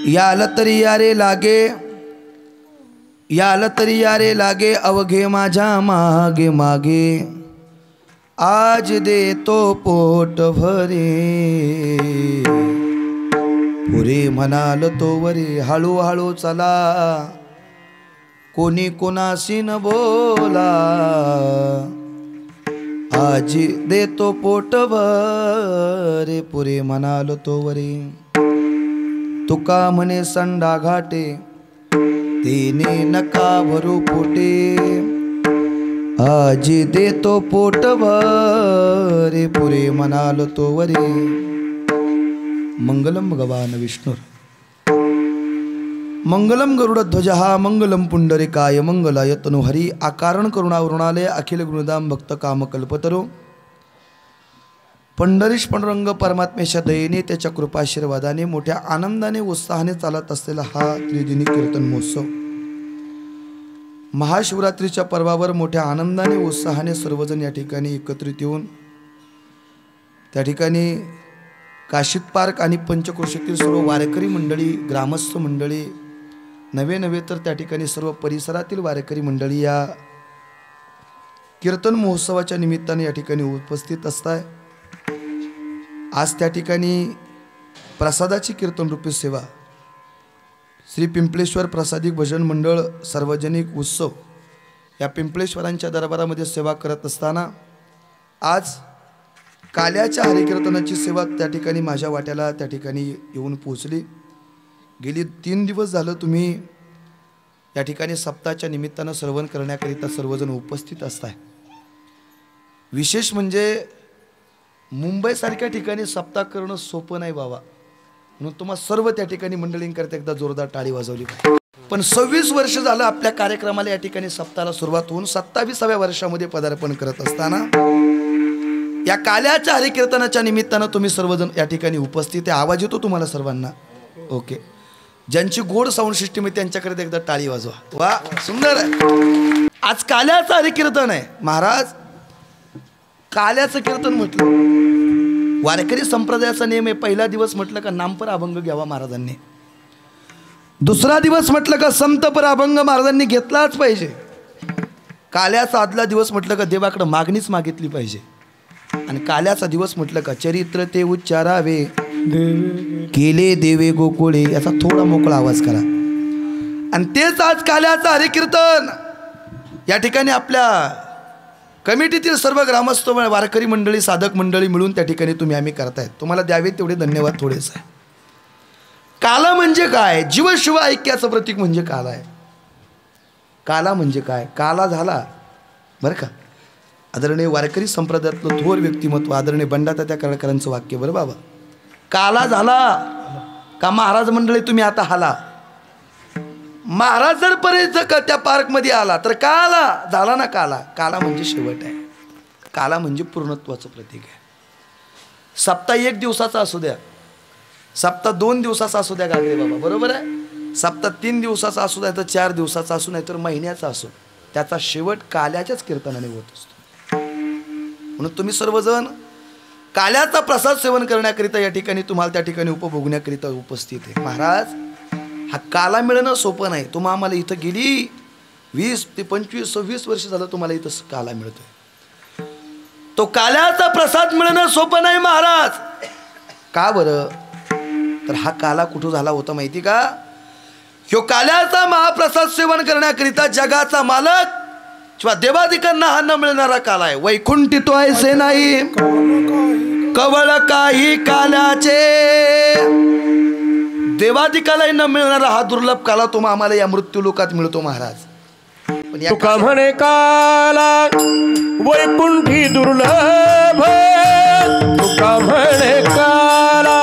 याल तरी यारे लागे, याल तरी यारे लागे, अवघे माझ्या मागे मागे, आज देतो पोट भरे, पुरे म्हणाल तो वरे, हळूहळू चला, कोणी कोणाशी न बोला, आज देतो पोट भरे, पुरे म्हणाल तो वरे, तुका म्हणे संडा घाटे, तेने नका भरू पोटे, आज देतो पोट भरे, पुरे म्हणाल तो वरे. मंगलम भगवान विष्णुर मंगलम गरुडध्वजः मंगलम पुंडरीकाय मंगलाय तनुहरी. आकारण करुणावरुणालय अखिल गुणधाम भक्त कामकल्पतरो. पंढरीश पांडुरंग परमात्मेच्या दयेने त्याच्या कृपाशीर्वादाने मोठ्या आनंदाने उत्साहाने चालत असलेला हा त्रिदिनी कीर्तन महोत्सव, महाशिवरात्रीच्या पर्वावर मोठ्या आनंदाने उत्साहाने सर्वजण या ठिकाणी एकत्रित येऊन त्या ठिकाणी काशीत पार्क आणि पंचक्रोशीतील सर्व वारकरी मंडळी, ग्रामस्थ मंडळी, नवे तर त्या ठिकाणी सर्व परिसरातील वारकरी मंडळी या कीर्तन महोत्सवाच्या निमित्ताने या ठिकाणी उपस्थित असताय. आज त्या ठिकाणी प्रसादाची कीर्तन रूपी सेवा श्री पिंपलेश्वर प्रसादिक भजन मंडळ सार्वजनिक उत्सव या पिंपलेश्वरांच्या दरबारामध्ये सेवा करत असताना आज काल्याच्या हरिकीर्तनाची सेवा त्या ठिकाणी माझ्या वाट्याला त्या ठिकाणी येऊन पोहोचली. गेली 3 दिवस झालं तुम्ही या ठिकाणी सप्ताहाच्या निमित्तानं श्रवण करण्याकरिता सर्वजण उपस्थित असताय. विशेष म्हणजे मुंबईसारख्या ठिकाणी सप्ताह करणं सोपं नाही बाबा, म्हणून तुम्हाला सर्व त्या ठिकाणी मंडळींकरता एकदा जोरदार टाळी वाजवली पाहिजे. पण 26 वर्ष झालं आपल्या कार्यक्रमाला या ठिकाणी सप्ताहाला सुरुवात होऊन 27व्या वर्षामध्ये पदार्पण करत असताना या काल्याच्या हरिकीर्तनाच्या निमित्तानं तुम्ही सर्वजण या ठिकाणी उपस्थित आहे. आवाज येतो तुम्हाला सर्वांना? ओके. ज्यांची गोड साऊंड सिस्टीम आहे त्यांच्याकडे एकदा टाळी वाजवा. वा, सुंदर आहे. आज काल्याचं हरिकीर्तन आहे. महाराज, काल्याचं कीर्तन म्हटलं वारकरी संप्रदायाचा नियम आहे. पहिला दिवस म्हटलं का नामपर अभंग घ्यावा महाराजांनी, दुसरा दिवस म्हटलं का संतपर अभंग महाराजांनी घेतलाच पाहिजे, काल्याचा आदला दिवस म्हटलं का देवाकडे मागणीच मागितली पाहिजे, आणि काल्याचा दिवस म्हटलं का चरित्र ते उच्चारावे केले देवे गोकुळे, याचा थोडा मोकळा आवाज करा. आणि तेच आज काल्याचं हरिकीर्तन या ठिकाणी आपल्या कमिटीतील सर्व ग्रामस्थ वारकरी मंडळी, साधक मंडळी मिळून त्या ठिकाणी तुम्ही आम्ही करतायत. तुम्हाला द्यावे तेवढे धन्यवाद. थोडेच आहे. काला म्हणजे काय? जीवशिव ऐक्याचं प्रतीक म्हणजे काला आहे. काला म्हणजे काय? काला झाला बरं का. आदरणीय वारकरी संप्रदायातलं थोर व्यक्तिमत्व आदरणीय बंडातात्या कळकरांचं वाक्य बरं बाबा. काला झाला का महाराज मंडळी तुम्ही आता हाला. महाराज जर पर्यंत त्या पार्कमध्ये आला तर काला झाला ना. काला, काला म्हणजे शेवट आहे. काला म्हणजे पूर्णत्वाचं प्रतीक आहे. सप्ताह 1 दिवसाचा असू द्या, सप्ताह 2 दिवसाचा असू द्या गागरे बाबा, बरोबर आहे. सप्ताह 3 दिवसाचा असू द्या, तर 4 दिवसाचा असू, नाही तर महिन्याचा असो, त्याचा शेवट काल्याच्याच कीर्तनाने होत असतो. म्हणून तुम्ही सर्वजण काल्याचा प्रसाद सेवन करण्याकरिता या ठिकाणी तुम्हाला त्या ठिकाणी उपभोगण्याकरिता उपस्थित आहे. महाराज, हा काला मिळणं सोपं नाही. तुम्हा आम्हाला इथं गेली 20 ते 25 26 वर्ष झालं तुम्हाला इथं काला मिळतोय. तो काल्याचा प्रसाद मिळणं सोपं नाही महाराज. का बरं? तर हा काला कुठं झाला होता माहिती का? ह्यो काल्याचा महाप्रसाद सेवन करण्याकरिता जगाचा मालक किंवा देवादिकांना हा न मिळणारा काला आहे. वैकुंठी तो ऐसे नाही कवळ काही काल्याचे, देवादिकालाही न मिळणारा हा दुर्लभ काला तुम्हा आम्हाला या मृत्यू लोकात मिळतो महाराज. तुका म्हणे काला वैकुंठी दुर्लभ, तुका म्हणे काला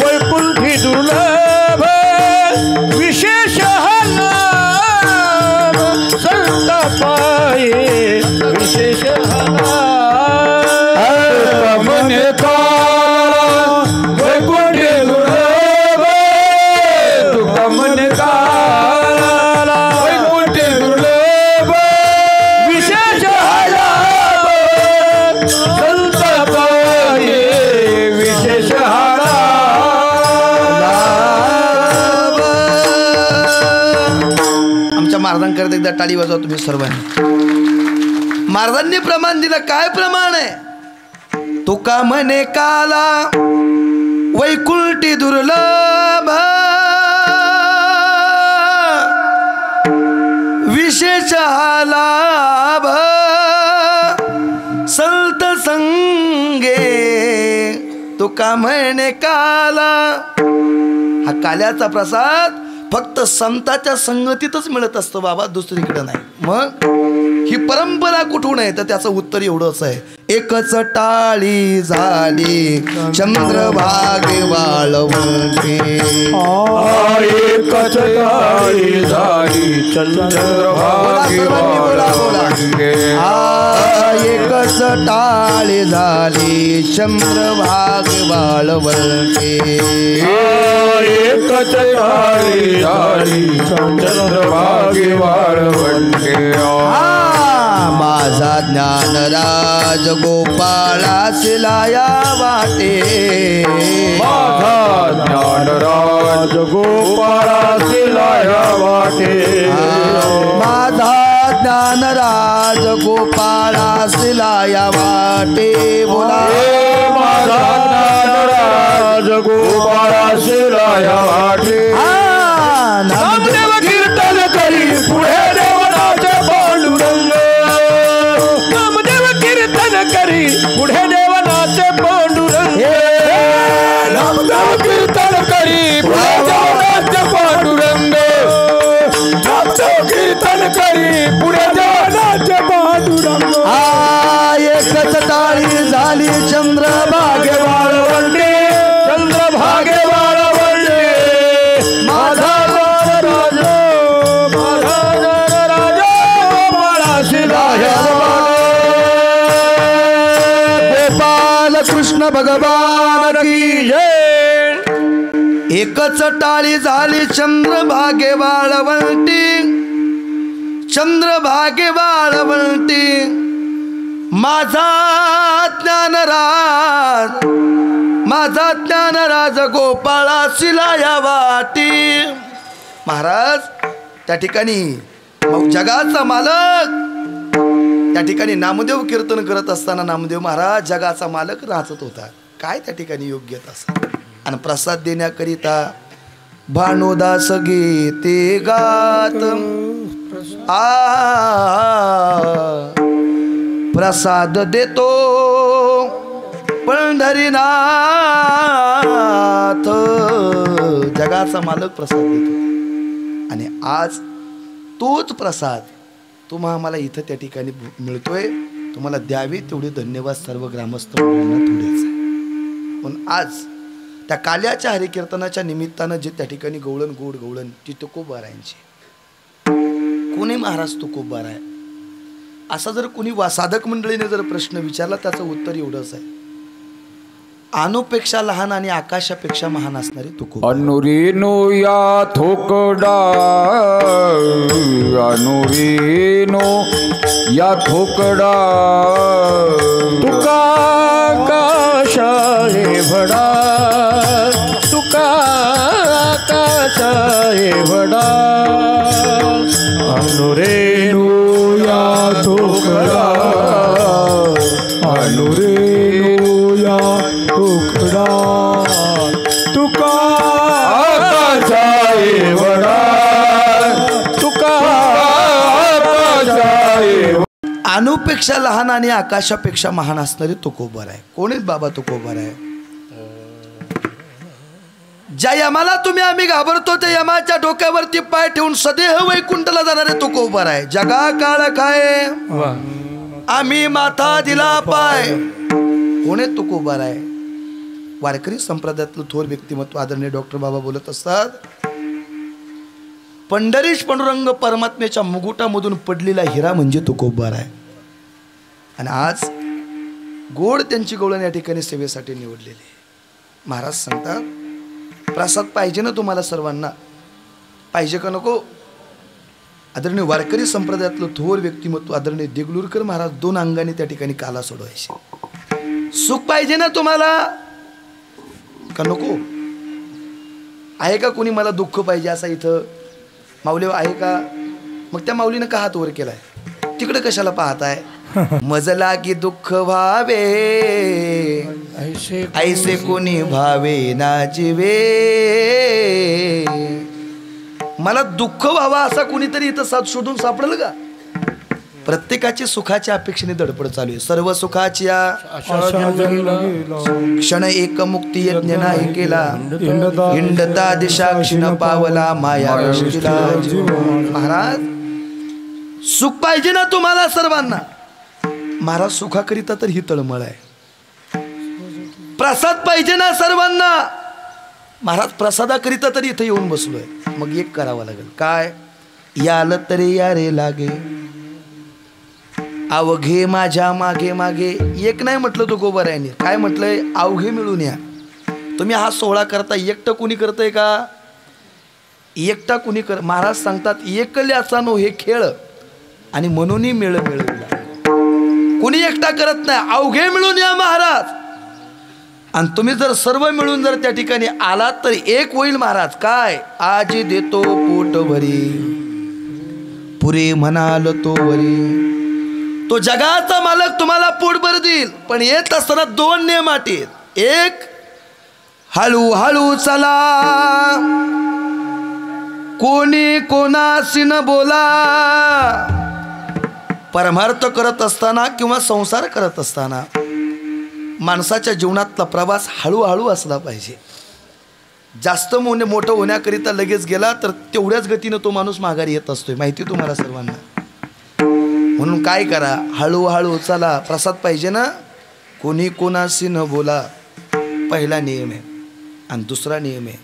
वैकुंठी दुर्लभ, विशेष संत पाये विशेष म्हणे काला वैकुंठी दुर्लभ, तुका म्हणे काला वैकुंठी दुर्लभ, विशेष संत पाये विशेष महाराजांकरता एकदा टाळी वाजवा तुम्ही सर्वांनी. महाराजांनी प्रमाण दिलं. काय प्रमाण आहे? तुका म्हणे काला वैकुंठी दुर्लभ विशेष लाभ संत संगे. तुका म्हणे काला. हा काल्याचा प्रसाद फक्त संताच्या संगतीतच मिळत असतो बाबा, दुसरीकडे नाही. मग ही परंपरा कुठून आहे? तर त्याचं उत्तर एवढंच आहे. एकच टाळी झाली चंद्रभागे वाळवंटे. एकच टाळी झाली चंद्रभागे वाळवंटे. एकच टाळी झाली चंद्रभागे वाळवंटे. एकच टाळी झाली चंद्रभागे वाळवंटे. माझा ज्ञानराज गोपाळासी लाया वाटे. माझा ज्ञानराज गोपाळासी लाया वाटे. माझा ज्ञानराज गोपाळासी लाया वाटे. बोला. माझा ज्ञानराज गोपाळासी लाया वाटे. नामदेव कीर्तन करी पुढे देवनाचे पांडुरंग. नामदेव कीर्तन करी पुढे देवनाचे पांडुरंग. नामदेव कीर्तन करी पुढे देवनाचे पांडुरंग. नामदेव कीर्तन करी पुढे देवनाचे पांडुरंग. एकच टाळी झाली चंद्रभागे वाळवंटे. चंद्रभागे वाळवंटे. माझा ज्ञानराज माझा ज्ञानराज गोपाळासी लाया वाटे. गोपाल कृष्ण भगवान की जय. एकच टाळी झाली चंद्रभागे वाळवंटी. चंद्रभागे वाळवंटी. माझा ज्ञानराज माझा ज्ञानराज गोपाळासी लाया वाटी. महाराज त्या ठिकाणी मग जगाचा मालक त्या ठिकाणी नामदेव कीर्तन करत असताना नामदेव महाराज जगाचा मालक राहत होता. काय त्या ठिकाणी योग्यता असं. आणि प्रसाद देण्याकरिता भानुदास गीते गात. प्रसाद देतो पंढरीनाथ. जगाचा मालक प्रसाद देतो. आणि आज तोच प्रसाद तुम्हा आम्हाला इथं त्या ठिकाणी मिळतोय. तुम्हाला द्यावे तेवढे धन्यवाद सर्व ग्रामस्थ मंडळींना थोडेच आहे. पण आज त्या काल्याच्या हरिकीर्तनाच्या निमित्तानं जे त्या ठिकाणी गवळण गोड गवळण ती तुकोबारायांची. कोणी महाराज तुकोबार आहे असा जर कोणी साधक मंडळीने जर प्रश्न विचारला त्याचं उत्तर एवढंच आहे. अनुपेक्षा लहान आणि आकाशापेक्षा महान असणारे तुकोबा. अनुरेनो या थोकडा अनुरेनो या थोकडा. तुका आकाश हे भडा. तुका आकाश हे भडा. अनुरेनो या थोकडा अनुरेनो या थोकडा. तुका आकाश हे भडा. तुका आकाश हे. अनुपेक्षा लहान आणि आकाशापेक्षा महान असणारे तुकोबार आहे. कोणीच बाबा तुकोबार आहे. ज्या यमाला तुम्ही आम्ही घाबरतो त्या यमाच्या डोक्यावरती पाय ठेवून सदेह वैकुंठला जाणारे तुकोबार आहे. जगा काळ काय आम्ही माथा दिला पाय. कोणी तुकोबार आहे? वारकरी संप्रदायातलं थोर व्यक्तिमत्व आदरणीय डॉक्टर बाबा बोलत असतात. पंढरीश पांडुरंग परमात्म्याच्या मुकुटामधून पडलेला हिरा म्हणजे तुकोबार आहे. आणि आज गोड त्यांची गवळण या ठिकाणी सेवेसाठी निवडलेली. महाराज सांगतात प्रसाद पाहिजे ना तुम्हाला सर्वांना? पाहिजे का नको? आदरणीय वारकरी संप्रदायातलं थोर व्यक्तिमत्व आदरणीय देगलूरकर महाराज 2 अंगाने त्या ठिकाणी काला सोडवायचे. सुख पाहिजे ना तुम्हाला का नको? आहे का कोणी मला दुःख पाहिजे असा इथं माऊली आहे का? मग त्या माऊलीनं का हात वर केलाय? तिकडे कशाला पाहताय? मज लागी दुःख व्हावे ऐसे कोणी भावे ना जीवे. मला दुःख व्हावा असा कोणीतरी इथं साथ शोधून सापडेल का? प्रत्येकाची सुखाच्या अपेक्षेने धडपड चालू आहे. सर्व सुखाची क्षण एक मुक्ती यज्ञ नाही केला. हिंडता दिशा क्षीण पावला माया. महाराज सुख पाहिजे ना तुम्हाला सर्वांना. महाराज सुखाकरिता तर ही तळमळ आहे. प्रसाद पाहिजे ना सर्वांना. महाराज प्रसादाकरिता तरी इथं येऊन बसलोय. मग एक करावं लागेल. काय? याल तरी या रे लागे अवघे माझ्या मागे मागे. एक नाही म्हटलं तो गोबरायाने. काय म्हटलंय? अवघे मिळून या. तुम्ही हा सोहळा करता एकटं कुणी करतंय का? एकटा कुणी कर. महाराज सांगतात एकल्याचा नो हे खेळ आणि म्हणूनही मेळ मिळविला. कुणी एकटा करत नाही. अवघे मिळून या महाराज. आणि तुम्ही जर सर्व मिळून जर त्या ठिकाणी आलात तर एक होईल महाराज. काय? आजी देतो पोट भरी पुरे म्हणाल तो वरी. तो जगाचा मालक तुम्हाला पोटभर देईल. पण येत असताना दोन नियम आहेत. एक, हळूहळू चला, कोणी कोणाशी न बोला. परमार्थ करत असताना किंवा संसार करत असताना माणसाच्या जीवनातला प्रवास हळूहळू असला पाहिजे. जास्त मोठं होण्याकरिता लगेच गेला तर तेवढ्याच गतीनं तो माणूस माघारी येत असतोय. माहिती तुम्हाला सर्वांना. म्हणून काय करा? हळूहळू चला. प्रसाद पाहिजे ना. कोणी कोणाशी न बोला. पहिला नियम आहे. आणि दुसरा नियम आहे,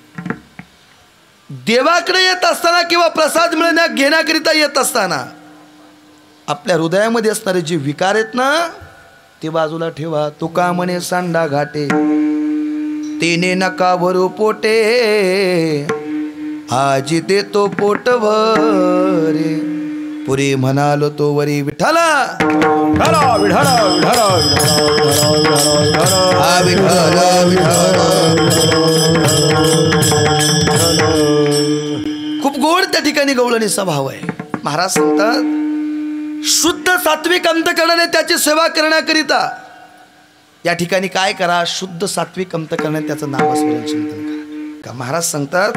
देवाकडे येत असताना किंवा प्रसाद मिळण्या घेण्याकरिता येत असताना आपल्या हृदयामध्ये असणारे जे विकार आहेत ना ते बाजूला ठेवा. तुका म्हणे सांडा घाटे तेने नका भरू पोटे. आजी देतो पोट भरे पुरी म्हणालो तो वरी. विठाला खूप गोड त्या ठिकाणी गवळणीचा भाव आहे. महाराज सांगतात शुद्ध सात्विक अंतकरणाने त्याची सेवा करण्याकरिता या ठिकाणी काय करा? शुद्ध सात्विक अंतकरणाने त्याचं नामस्मरण चिंतन करा. महाराज सांगतात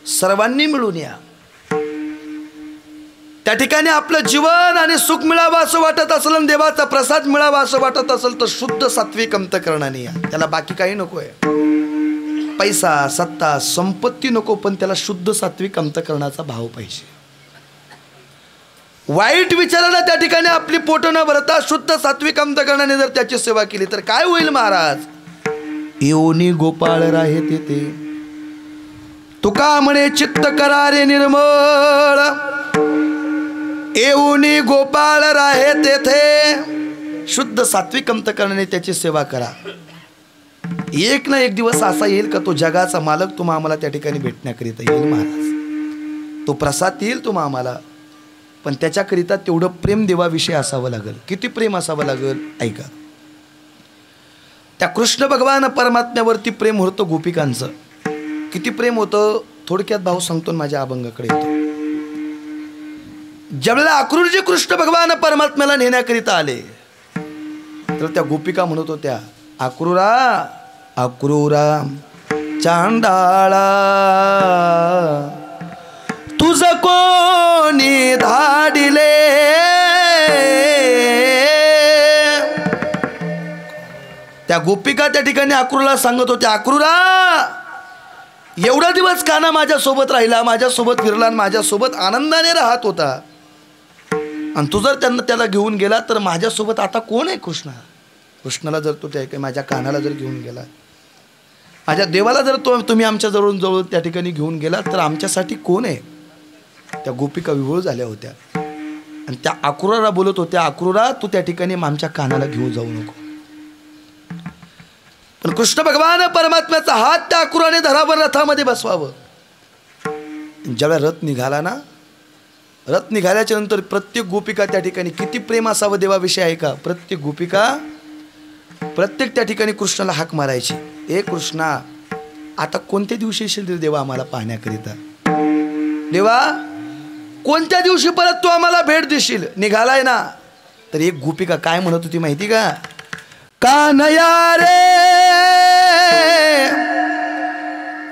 सर्वांनी मिळून या. त्या ठिकाणी आपलं जीवन आणि सुख मिळावं असं वाटत असेल आणि देवाचा प्रसाद मिळावा असं वाटत असेल तर शुद्ध सात्विक अंतकरणाने या. त्याला बाकी काही नको आहे. पैसा सत्ता संपत्ती नको, पण त्याला शुद्ध सात्विक अंतकरणाचा भाव पाहिजे. वाईट विचाराला त्या ठिकाणी आपली पोट न भरता शुद्ध सात्विक अंतकरणाने जर त्याची सेवा केली तर काय होईल महाराज? येऊनी गोपाळ राहे तेथे तुका म्हणे चित्त करारे निर्मळ. येऊनी गोपाळ राहे तेथे शुद्ध सात्विक अंतकरणाने त्याची सेवा करा. एक ना एक दिवस असा येईल का तो जगाचा मालक तुम्हा आम्हाला त्या ठिकाणी भेटण्याकरिता येईल महाराज. तो प्रसाद येईल तुम्हा आम्हाला, पण त्याच्याकरिता तेवढं प्रेम देवाविषयी असावं लागेल. किती प्रेम असावं लागेल ऐका. त्या कृष्ण भगवान परमात्म्यावरती प्रेम होतं गोपिकांचं. किती प्रेम होतं थोडक्यात भाऊ सांगतो माझ्या अभंगाकडे येतो. ज्यावेळेला अक्रूरजी कृष्ण भगवान परमात्म्याला नेण्याकरिता आले तर त्या गोपिका म्हणत होत्या अक्रूरा अक्रूरा चांडाळा तुझ कोणी धाडिले. त्या गोपिका त्या ठिकाणी अक्रूरला सांगत होत्या अक्रूरा एवढा दिवस काना माझ्यासोबत राहिला, माझ्यासोबत फिरला आणि माझ्यासोबत आनंदाने राहत होता, आणि तू जर त्याला घेऊन गेला तर माझ्यासोबत आता कोण आहे? कृष्णाला जर तो त्या माझ्या कानाला जर घेऊन गेला, माझ्या देवाला जर तुम्ही आमच्या जवळ त्या ठिकाणी घेऊन गेला तर आमच्यासाठी कोण आहे? त्या गोपिका विव्हळ झाल्या होत्या आणि त्या अक्रूराला बोलत होत्या अक्रूरा तू त्या ठिकाणी आमच्या कानाला घेऊन जाऊ नको. पण कृष्ण भगवान परमात्म्याचा हात त्या अक्रूराने धरावर रथामध्ये बसवावं. ज्यावेळेला रथ निघाला ना, रथ निघाल्याच्या नंतर प्रत्येक गोपिका त्या ठिकाणी किती प्रेम असावं देवाविषयी आहे का? प्रत्येक गोपिका प्रत्येक त्या ठिकाणी कृष्णाला हाक मारायची, ए कृष्णा आता कोणत्या दिवशी येशील देवा आम्हाला पाहण्याकरिता? देवा कोणत्या दिवशी परत तू आम्हाला भेट देशील? निघालाय ना. तर एक गोपिका काय म्हणत होती माहिती का? कान्हया रे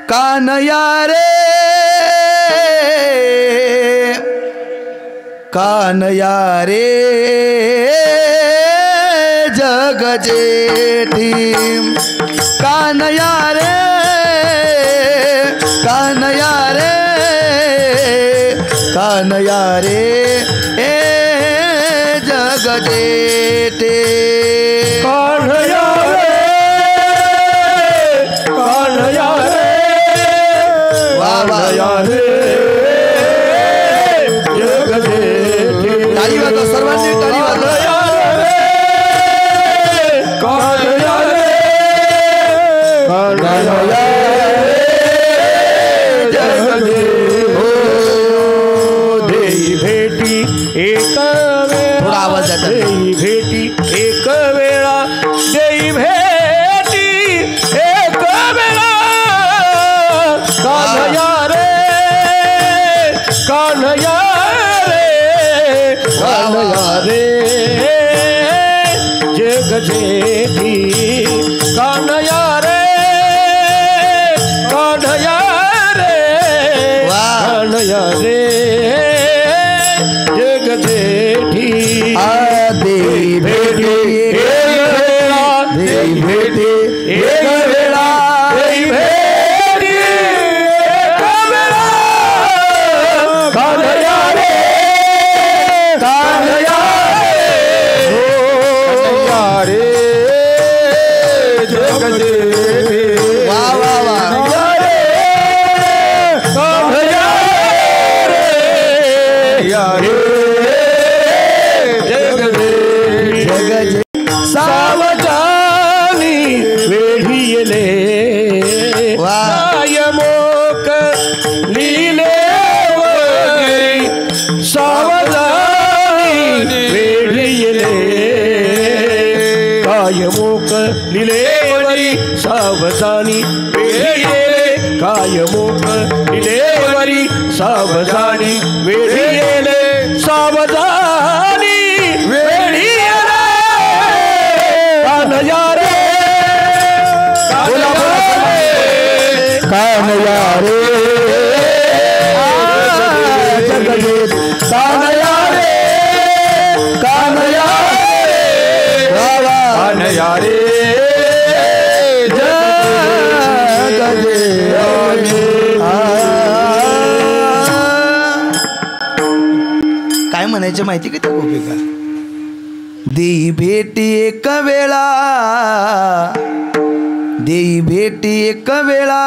कान्हया रे कान्हया रे जग जेठी कान्हया रे कान्हया रे कान्हया रे ए जग जेठी कान्हया रे कान्हया रे कान्हया रे जग जेठी टाळी वाजवा सर्वांनी टाळी वाजवा कान्हया रे कान्हया रे जग जेठी देई भेटी एक थोडा आवाज येतो. देई भेटी एक वेळा देई भेटी एक वेळा कान्हया रे कान्हया रे कान्हया रे जग जेठी कान्हया रे कान्हया रे कान्हया रे जग जेठी देई भेटी एक वेळा देई भेटी एक वेळा देई भेटी एक वेळा कान्हया रे कान्हया रे जग जेठी वा वा वा कान्हया रे जग जेठी जग जे सावधानी वेढियले वा. कायमोक लीले सावधानी वेढियले कायमोक लिलेवरी सावधानी वेढियले कायमोक लिलेवरी सावधानी वेढियले सावधानी वेढियले कान्हया रे कान्हया रे जग जेठी कान्हया रे कान्हया वा वा कान्हया रे जग जेठी. काय म्हणायचं माहिती का त्या गोपिका? देई भेटी एक वेळा देई भेटी एक वेळा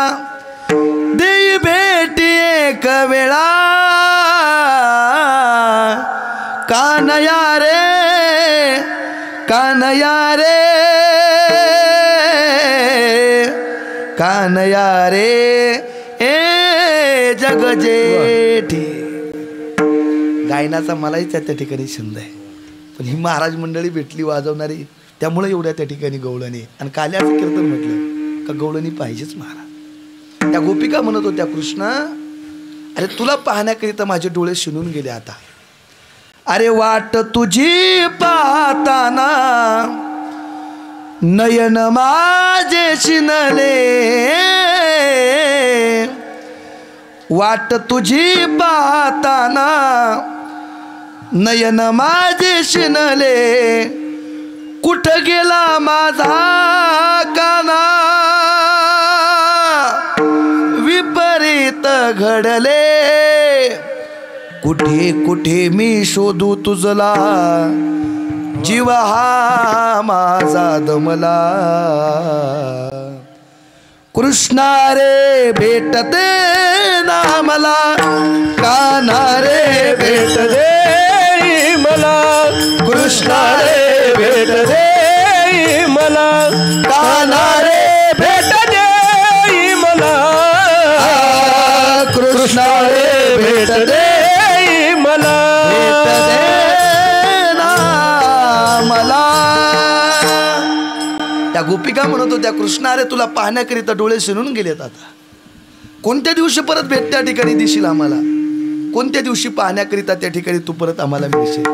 देई भेटी एक वेळा कान्हया रे कान्हया रे कान्हया रे ए जग जेठी. गायनाचा मलाही त्या ठिकाणी छंद आहे, पण ही महाराज मंडळी भेटली वाजवणारी, त्यामुळे एवढ्या त्या ठिकाणी गवळणी. आणि काल्याचं कीर्तन म्हटलं का गवळणी पाहिजेच महाराज. त्या गोपिका म्हणत होत्या, कृष्णा अरे तुला पाहण्याकरिता माझे डोळे शिनून गेले आता. अरे वाट तुझी पाहताना नयन माझे शिनले, वाट तुझी पाहताना नयन माझे शिनले, कुठं गेला माझा काना विपरीत घडले, कुठे कुठे मी शोधू तुझला जीव हा माझा दमला. कृष्णा रे भेटते ना मला, कान्हा रे भेट दे मला, कृष्णा रे भेट दे मला, कान्हा रे भेट दे मला, कृष्णा रे भेट दे मला, भेट दे ना मला. त्या गोपिका म्हणत होत्या, कृष्णा रे तुला पाहण्याकरिता डोळे शिरून गेलेत आता. कोणत्या दिवशी परत भेट त्या ठिकाणी दिशील आम्हाला? कोणत्या दिवशी पाहण्याकरिता त्या ठिकाणी तू परत आम्हाला मिळशील.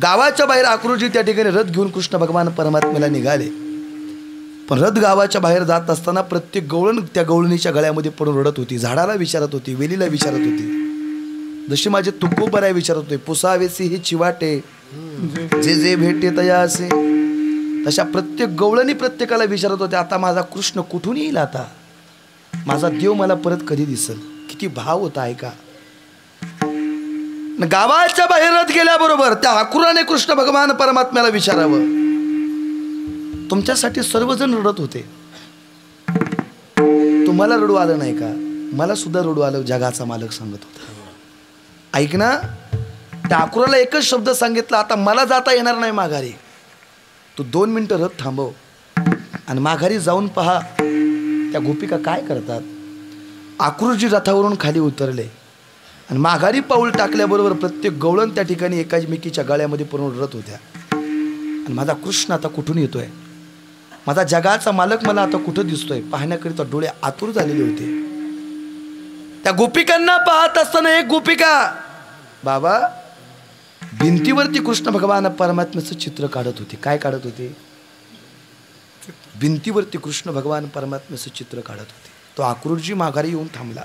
गावाच्या बाहेर अक्रूरजी त्या ठिकाणी रथ घेऊन कृष्ण भगवान परमात्म्याला निघाले. पण रथ गावाच्या बाहेर जात असताना प्रत्येक गवळण त्या गवळणीच्या गळ्यामध्ये पडून रडत होती. झाडाला विचारत होती, वेलीला विचारत होती, जशी माझे तुकोबराय विचारत होते, पुसावेसी ही चिवाटे जे जे भेटे तया असे. तशा प्रत्येक गवळणी प्रत्येकाला विचारत होते, आता माझा कृष्ण कुठून येईल, आता माझा देव मला परत कधी दिसेल. किती भाव होता ऐका. गावाच्या बाहेर रथ गेल्याबरोबर त्या अक्रूराने कृष्ण भगवान परमात्म्याला विचारावं. तुमच्यासाठी सर्वजण रडत होते, तुम्हाला रडू आलं नाही का? मला सुद्धा रडू आलं, जगाचा मालक सांगत होता. ऐक ना, त्या अक्रूराला एकच शब्द सांगितला, आता मला जाता येणार नाही माघारी, तू 2 मिनिटं रथ थांबव आणि माघारी जाऊन पहा त्या गोपिका काय करतात. अक्रूरजी रथावरून खाली उतरले आणि माघारी पाऊल टाकल्याबरोबर प्रत्येक गवळण त्या ठिकाणी एकामेकीच्या गळ्यामध्ये पडून रडत होत्या. आणि माझा कृष्ण आता कुठून येतोय, माझा जगाचा मालक मला आता कुठं दिसतोय पाहण्याकरिता डोळे आतुर झालेले होते. त्या गोपिकांना पाहत असताना एक गोपिका बाबा भिंतीवरती कृष्ण भगवान परमात्म्याचं चित्र काढत होते. काय काढत होते? भिंतीवरती कृष्ण भगवान परमात्म्याचं चित्र काढत होते. तो अक्रूरजी माघारी येऊन थांबला.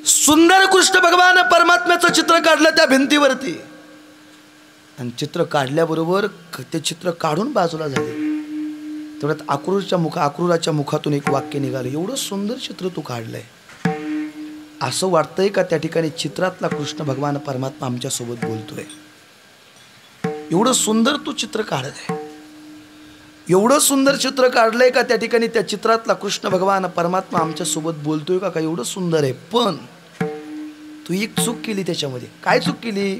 सुंदर कृष्ण भगवान परमात्म्याचं चित्र काढलं त्या भिंतीवरती. आणि चित्र काढल्याबरोबर ते चित्र काढून बाजूला झाले. तेवढ्यात अक्रूराच्या मुखातून एक वाक्य निघालं, एवढं सुंदर चित्र तू काढलंय, असं वाटतंय का त्या ठिकाणी चित्रातला कृष्ण भगवान परमात्मा आमच्या सोबत बोलतोय. एवढं सुंदर तू चित्र काढलंय, एवढं सुंदर चित्र काढलंय का त्या ठिकाणी त्या चित्रातला कृष्ण भगवान परमात्मा आमच्या सोबत बोलतोय का? एवढं सुंदर आहे. पण तू एक चूक केली त्याच्यामध्ये. काय चूक केली?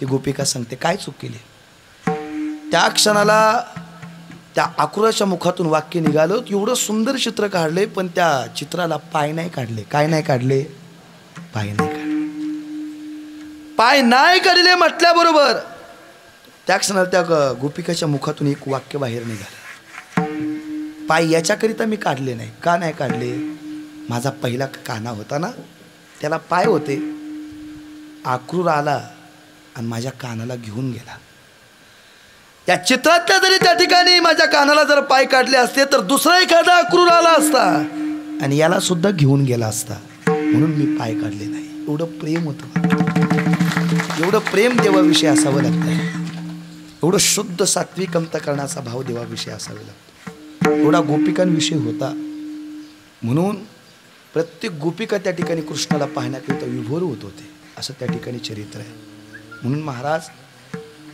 ती गोपिका सांगते, काय चूक केली? त्या क्षणाला त्या अक्रूराच्या मुखातून वाक्य निघालं, एवढं सुंदर चित्र काढले पण त्या चित्राला पाय नाही काढले. काय नाही काढले? पाय नाही काढले. पाय नाही काढले म्हटल्याबरोबर त्या क्षणाला त्या गोपिकाच्या मुखातून एक वाक्य बाहेर निघालं, पाय याच्याकरिता मी काढले नाही. का नाही काढले? माझा पहिला काना होता ना, त्याला पाय होते. अक्रूर आला आणि माझ्या कानाला घेऊन गेला. या चित्रातल्या जरी त्या ठिकाणी माझ्या कानाला जर पाय काढले असते तर दुसरा एखादा अक्रूर आला असता आणि याला सुद्धा घेऊन गेला असता, म्हणून मी पाय काढले नाही. एवढं प्रेम होतं, एवढं प्रेम देवाविषयी असावं लागतं, एवढं शुद्ध सात्विक अंतकरणाचा भाव देवाविषयी असावा लागतो. एवढा गोपिकांविषयी होता. म्हणून प्रत्येक गोपिका त्या ठिकाणी कृष्णाला पाहण्याकरिता विभोर होत होते, असं त्या ठिकाणी चरित्र आहे. म्हणून महाराज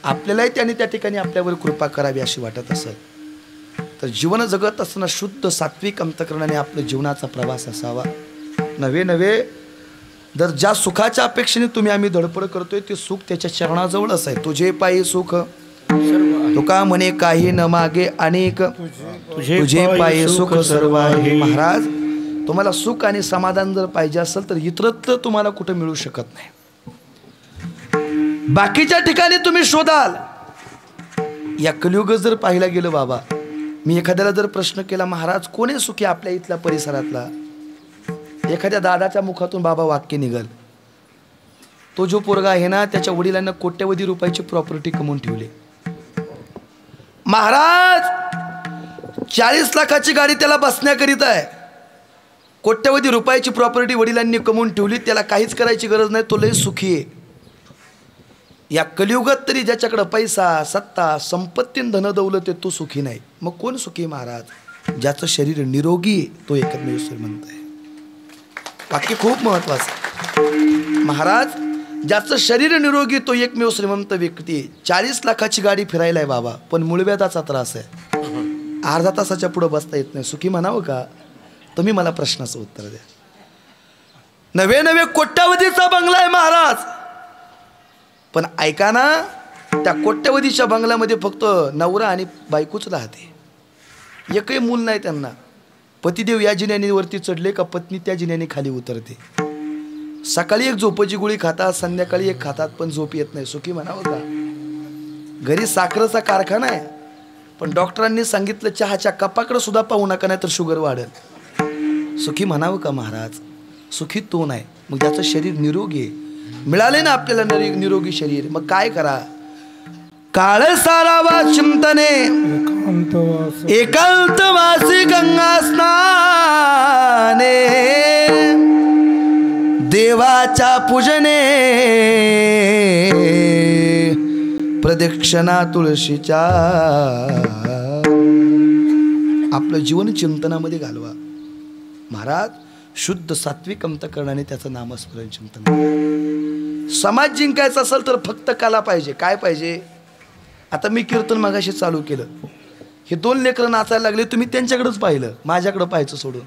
आपल्यालाही त्याने त्या ठिकाणी आपल्यावर कृपा करावी अशी वाटत असेल तर जीवन जगत असताना शुद्ध सात्विक अंतकरणाने आपल्या जीवनाचा प्रवास असावा. नवे नवे जर ज्या सुखाच्या अपेक्षेने तुम्ही आम्ही धडपड करतोय ते सुख त्याच्या चरणाजवळच आहे. तुझे पायी सुख तुका म्हणे काही न मागे अनेक, तुझे पायी सुख सर्व आहे. महाराज तुम्हाला सुख आणि समाधान जर पाहिजे असेल तर इतरत्र तुम्हाला कुठं मिळू शकत नाही. बाकीच्या ठिकाणी तुम्ही शोधाल. या कलियुग जर पाहिला गेलं बाबा, मी एखाद्याला जर प्रश्न केला, महाराज कोण आहे सुखी आपल्या इथल्या परिसरातला, एखाद्या दादाच्या मुखातून बाबा वाक्य निघल, तो जो पोरगा आहे ना त्याच्या वडिलांना कोट्यवधी रुपयाची प्रॉपर्टी कमवून ठेवली. महाराज 40 लाखाची गाडी त्याला बसण्याकरिता आहे, कोट्यवधी रुपयाची प्रॉपर्टी वडिलांनी कमवून ठेवली, त्याला काहीच करायची गरज नाही, तो लय सुखी आहे. या कलियुगात तरी ज्याच्याकडे पैसा सत्ता संपत्ती धन दौलत आहे तो सुखी नाही. मग कोण सुखी? महाराज ज्याचं शरीर निरोगी तो एकमेव श्रीमंत आहे. वाक्य खूप महत्वाचं. महाराज ज्याचं शरीर निरोगी तो एकमेव श्रीमंत व्यक्ती. 40 लाखाची गाडी फिरायला आहे बाबा, पण मूळव्याधाचा त्रास आहे, अर्धा तासाच्या पुढे बसता येत नाही. सुखी म्हणावं का? तुम्ही मला प्रश्नाचं उत्तर द्या. नवे नवे कोट्यावधीचा बंगला आहे महाराज, पण ऐका ना, त्या कोट्यवधीच्या बंगल्यामध्ये फक्त नवरा आणि बायकोच राहते, एकही मूल नाही त्यांना. पतिदेव या जिन्याने वरती चढले का पत्नी त्या जिन्याने खाली उतरते. सकाळी एक झोपेची गोळी खातात, संध्याकाळी एक खातात, पण झोप येत नाही. सुखी म्हणावं का? घरी साखरेचा कारखाना आहे, पण डॉक्टरांनी सांगितलं चहाच्या कपाकडे सुद्धा पाहू नका, नाही तर शुगर वाढेल. सुखी म्हणावं का महाराज? सुखी तो नाही. मग ज्याचं शरीर निरोगी आहे, मिळाले ना आपल्याला निरोगी शरीर, मग काय करा? काळ सारावा चिंतने एकांतवासी गंगा स्नाने, देवाच्या पूजने प्रदक्षिणा तुळशीच्या. आपलं जीवन चिंतनामध्ये घालवा महाराज. शुद्ध सात्विक अंतकरणाने त्याचं नामस्मरण चिंतन. समाज जिंकायचा असेल तर फक्त कला पाहिजे. काय पाहिजे? आता मी कीर्तन मगाशी चालू केलं, हे 2 लेकरं नाचायला लागले, तुम्ही त्यांच्याकडेच पाहिलं, माझ्याकडं पाहायचं सोडून.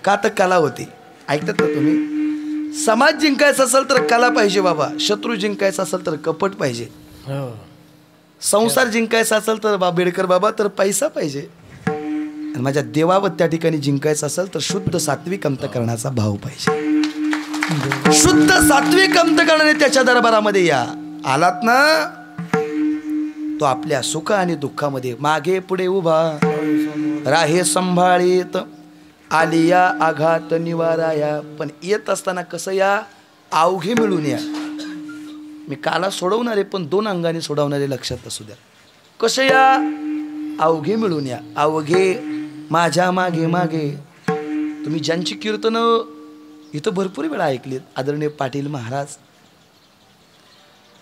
का तर कला होती. ऐकतात ना तुम्ही? समाज जिंकायचा असेल तर कला पाहिजे बाबा. शत्रू जिंकायचा असेल तर कपट पाहिजे. संसार जिंकायचा असेल तर बेडकर बाबा तर पैसा पाहिजे. आणि माझ्या देवावर त्या ठिकाणी जिंकायचं असेल तर शुद्ध सात्विक अंतकरणाचा भाव पाहिजे. शुद्ध सात्विक अंतकरणाने त्याच्या दरबारामध्ये या. आलात ना, तो आपल्या सुख आणि दुःखामध्ये मागे पुढे उभा राहे संभाळीत. आलिया आघात निवाराया. पण येत असताना कसं या? अवघे मिळून या. मी काला सोडवणारे पण 2 अंगाने सोडवणारे लक्षात असू द्या. कसे या? अवघे मिळून या. अवघे माझ्या मागे मागे. तुम्ही ज्यांची कीर्तनं इथं भरपूर वेळा ऐकलीत, आदरणीय पाटील महाराज,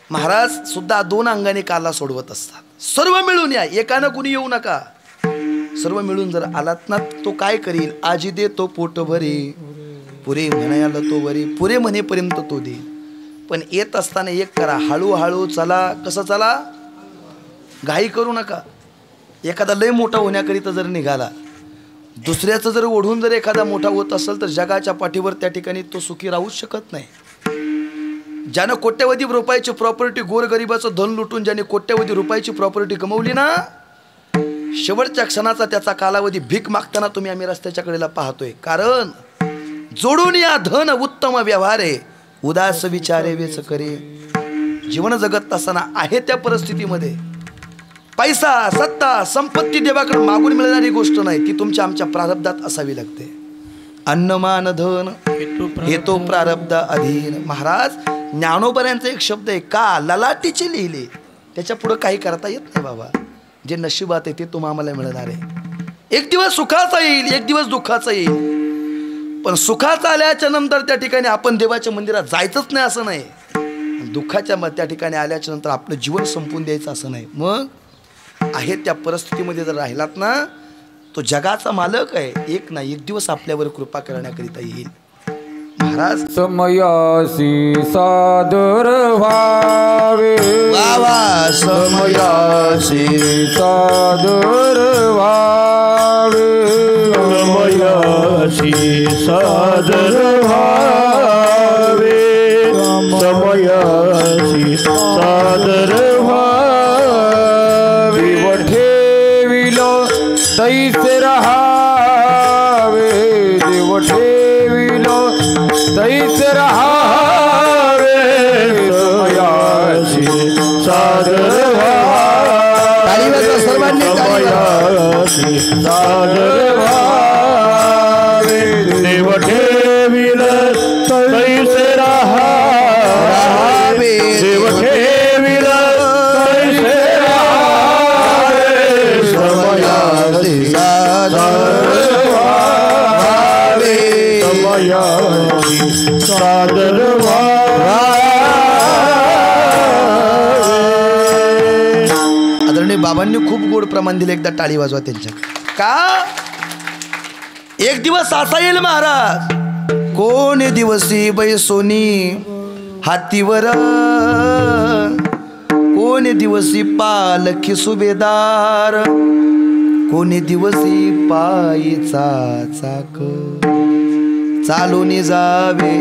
महाराज सुद्धा 2 अंगाने काला सोडवत असतात. सर्व मिळून या, एकानं कुणी येऊ नका. सर्व मिळून जर आलात ना, तो काय करील? आजी दे तो पोट भरी, पुरे म्हणायला तो वरी, पुरे म्हणेपर्यंत तो दे. पण येत असताना एक करा, हळूहळू चला. कसं चला? घाई करू नका. एखादा लय मोठा होण्याकरिता जर निघाला, दुसऱ्याचं जर ओढून जर एखादा मोठा होत असेल तर जगाच्या पाठीवर त्या ठिकाणी तो सुखी राहूच शकत नाही. ज्यानं कोट्यवधी रुपयाची प्रॉपर्टी, गोरगरिबाचं धन लुटून ज्याने कोट्यवधी रुपयाची प्रॉपर्टी कमवली ना, शेवटच्या क्षणाचा त्याचा कालावधी भीक मागताना तुम्ही आम्ही रस्त्याच्या कडेला पाहतोय. कारण जोडून या धन उत्तम व्यवहारे, उदास विचारे वेच करे. जीवन जगत असताना आहे त्या परिस्थितीमध्ये पैसा, सत्ता, संपत्ती देवाकडे मागून मिळणारी गोष्ट नाही, ती तुमच्या आमच्या प्रारब्धात असावी लागते. अन्नमान धन हे तो प्रारब्ध अधीन. महाराज ज्ञानोबऱ्यांचा एक शब्द आहे, का ललाटीचे लिहिले, त्याच्या पुढे काही करता येत नाही बाबा. जे नशिबात आहे ते तुम्हाला आम्हाला मिळणार आहे. एक दिवस सुखाचा येईल, एक दिवस दुःखाचा येईल. पण सुखाचा आल्याच्या नंतर त्या ठिकाणी आपण देवाच्या मंदिरात जायचंच नाही असं नाही. दुःखाच्या त्या ठिकाणी आल्याच्या नंतर आपलं जीवन संपून द्यायचं असं नाही. मग आहे त्या परिस्थितीमध्ये जर राहिलात ना, तो जगाचा मालक आहे. एक ना एक दिवस आपल्यावर कृपा करण्याकरिता येईल. महाराज समयासी सादर व्हावे, वावा समयासी सादर व्हावे, समयासी सादर व्हावे, समयासी सादर व्हावे. ठेविलो तैसे रहावे, देव ठेविलो तैसे रहावे, समयासी सादर व्हावे, समयासी सादर व्हावे, देव ठेविलो तैसे रहावे, देव ठेविलो तैसे रहावे, समयासी सादर व्हावे, समयासी सादर व्हावे. आदरणीय बाबांनी खूप गोड प्रमाण दिले. एकदा टाळी वाजवा त्यांच्या. का? एक दिवस असा येईल महाराज, कोण दिवसी बैसोनी हातीवर, कोण दिवसी पालखी सुभेदार, कोणी दिवसी पायीचा चाक, चालून जावे,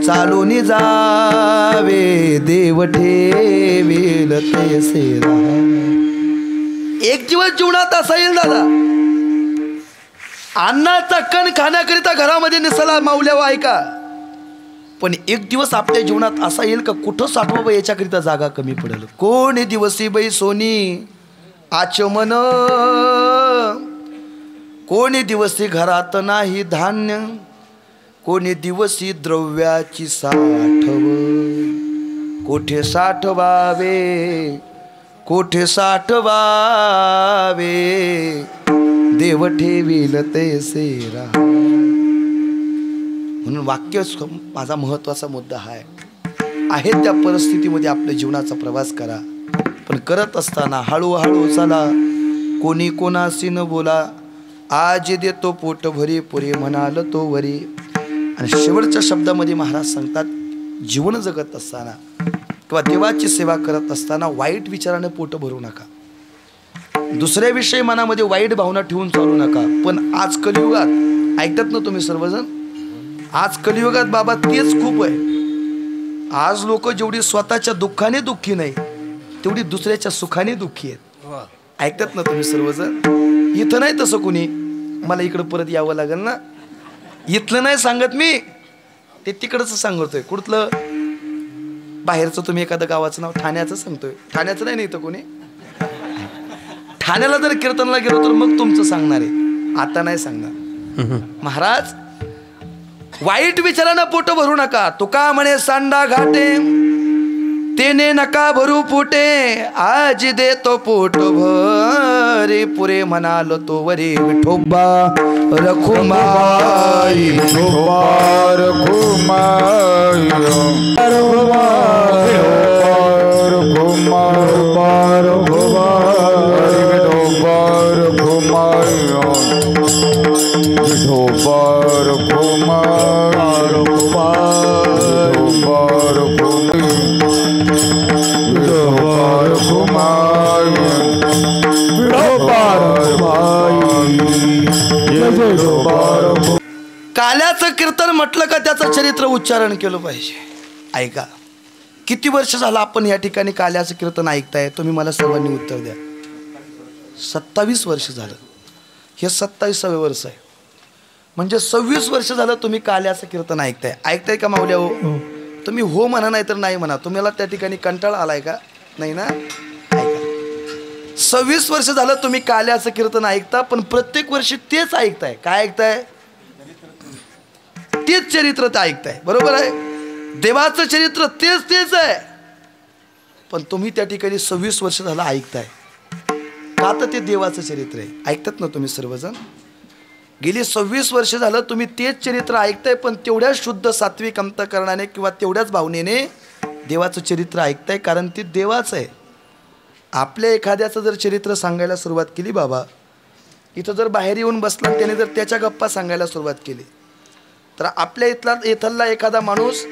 चालून जावे, देव ठेवेल तैसे राहावे. एक दिवस जीवनात असा येईल दादा, अन्नाचा कण खाण्याकरिता घरामध्ये निसला माऊल्यावा ऐका. पण एक दिवस आपल्या जीवनात असा येईल का कुठं साठवावं याच्याकरिता जागा कमी पडेल. कोण दिवसी बाई सोनी आचमन, कोणी दिवसी घरात नाही धान्य, कोणी दिवसी द्रव्याची साठव, कोठे साठवावे, कोठे साठवावे, देव ठेवील तैसे राहा. म्हणून वाक्य माझा महत्वाचा मुद्दा आहे त्या परिस्थितीमध्ये आपल्या जीवनाचा प्रवास करा, पण करत असताना हळूहळू चला. कोणी कोणाशी न बोला, आज देतो पोट भरी, पुरे म्हणाल तो वरी. आणि शेवटच्या शब्दामध्ये महाराज सांगतात, जीवन जगत असताना किंवा देवाची सेवा करत असताना वाईट विचाराने पोट भरू नका, दुसऱ्याविषयी मनामध्ये वाईट भावना ठेवून चालू नका. पण आज कलियुगात ऐकतात ना तुम्ही सर्वजण, आज कलियुगात बाबा तेच खूप आहे. आज लोक जेवढी स्वतःच्या दुःखाने दुःखी नाही, तेवढी दुसऱ्याच्या सुखाने दुःखी आहेत. ऐकतात ना तुम्ही सर्वजण. इथं नाही तसं कुणी, मला इकडं परत यावं लागेल ना. इथलं नाही सांगत मी, ते तिकडचं सांगतोय. कुठलं बाहेरचं तुम्ही एखादं गावाचं नाव ठाण्याचं सांगतोय, ठाण्याचं नाही इथं कोणी. ठाण्याला जर कीर्तनला गेलो तर मग तुमचं सांगणार आहे, आता नाही सांगणार. महाराज वाईट विचारानं पोट भरू नका. तुका म्हणे सांडा घाटे, तेने नका भरू पोटे, आज देतो पोट भरी, पुरे म्हणाल तो वरी. विठोबा रखुमाई, विठोबा रखुमाई, रखुमाई, काल्याचं कीर्तन म्हटलं का त्याचं चरित्र उच्चारण केलं पाहिजे. ऐका, किती वर्ष झालं आपण या ठिकाणी काल्याचं कीर्तन ऐकताय? तुम्ही मला सर्वांनी उत्तर द्या. 27 वर्ष झालं. हे 27वे वर्ष आहे. म्हणजे 26 वर्ष झालं तुम्ही काल्याचं कीर्तन ऐकताय का माऊल्या? हो तुम्ही हो म्हणा, नाही तर नाही म्हणा. तुम्हाला त्या ठिकाणी कंटाळा आलाय का? नाही ना. ऐका, 26 वर्ष झालं तुम्ही काल्याचं कीर्तन ऐकता, पण प्रत्येक वर्षी तेच ऐकताय. काय ऐकताय? तेच चरित्र ते ऐकताय. बरोबर आहे, देवाचं चरित्र तेच आहे. पण तुम्ही त्या ठिकाणी 26 वर्ष झालं ऐकताय का? तर ते देवाचं चरित्र आहे. ऐकतात ना तुम्ही सर्वजण? गेली 26 वर्ष झालं तुम्ही तेच चरित्र ऐकताय, पण तेवढ्याच शुद्ध सात्विक अंतःकरणाने किंवा तेवढ्याच भावनेने देवाचं चरित्र ऐकताय, कारण ते देवाचं आहे. आपल्या एखाद्याचं जर चरित्र सांगायला सुरुवात केली, बाबा इथं जर बाहेर येऊन बसला त्याने जर त्याच्या गप्पा सांगायला सुरुवात केली, तर आपल्या इथला एखादा माणूस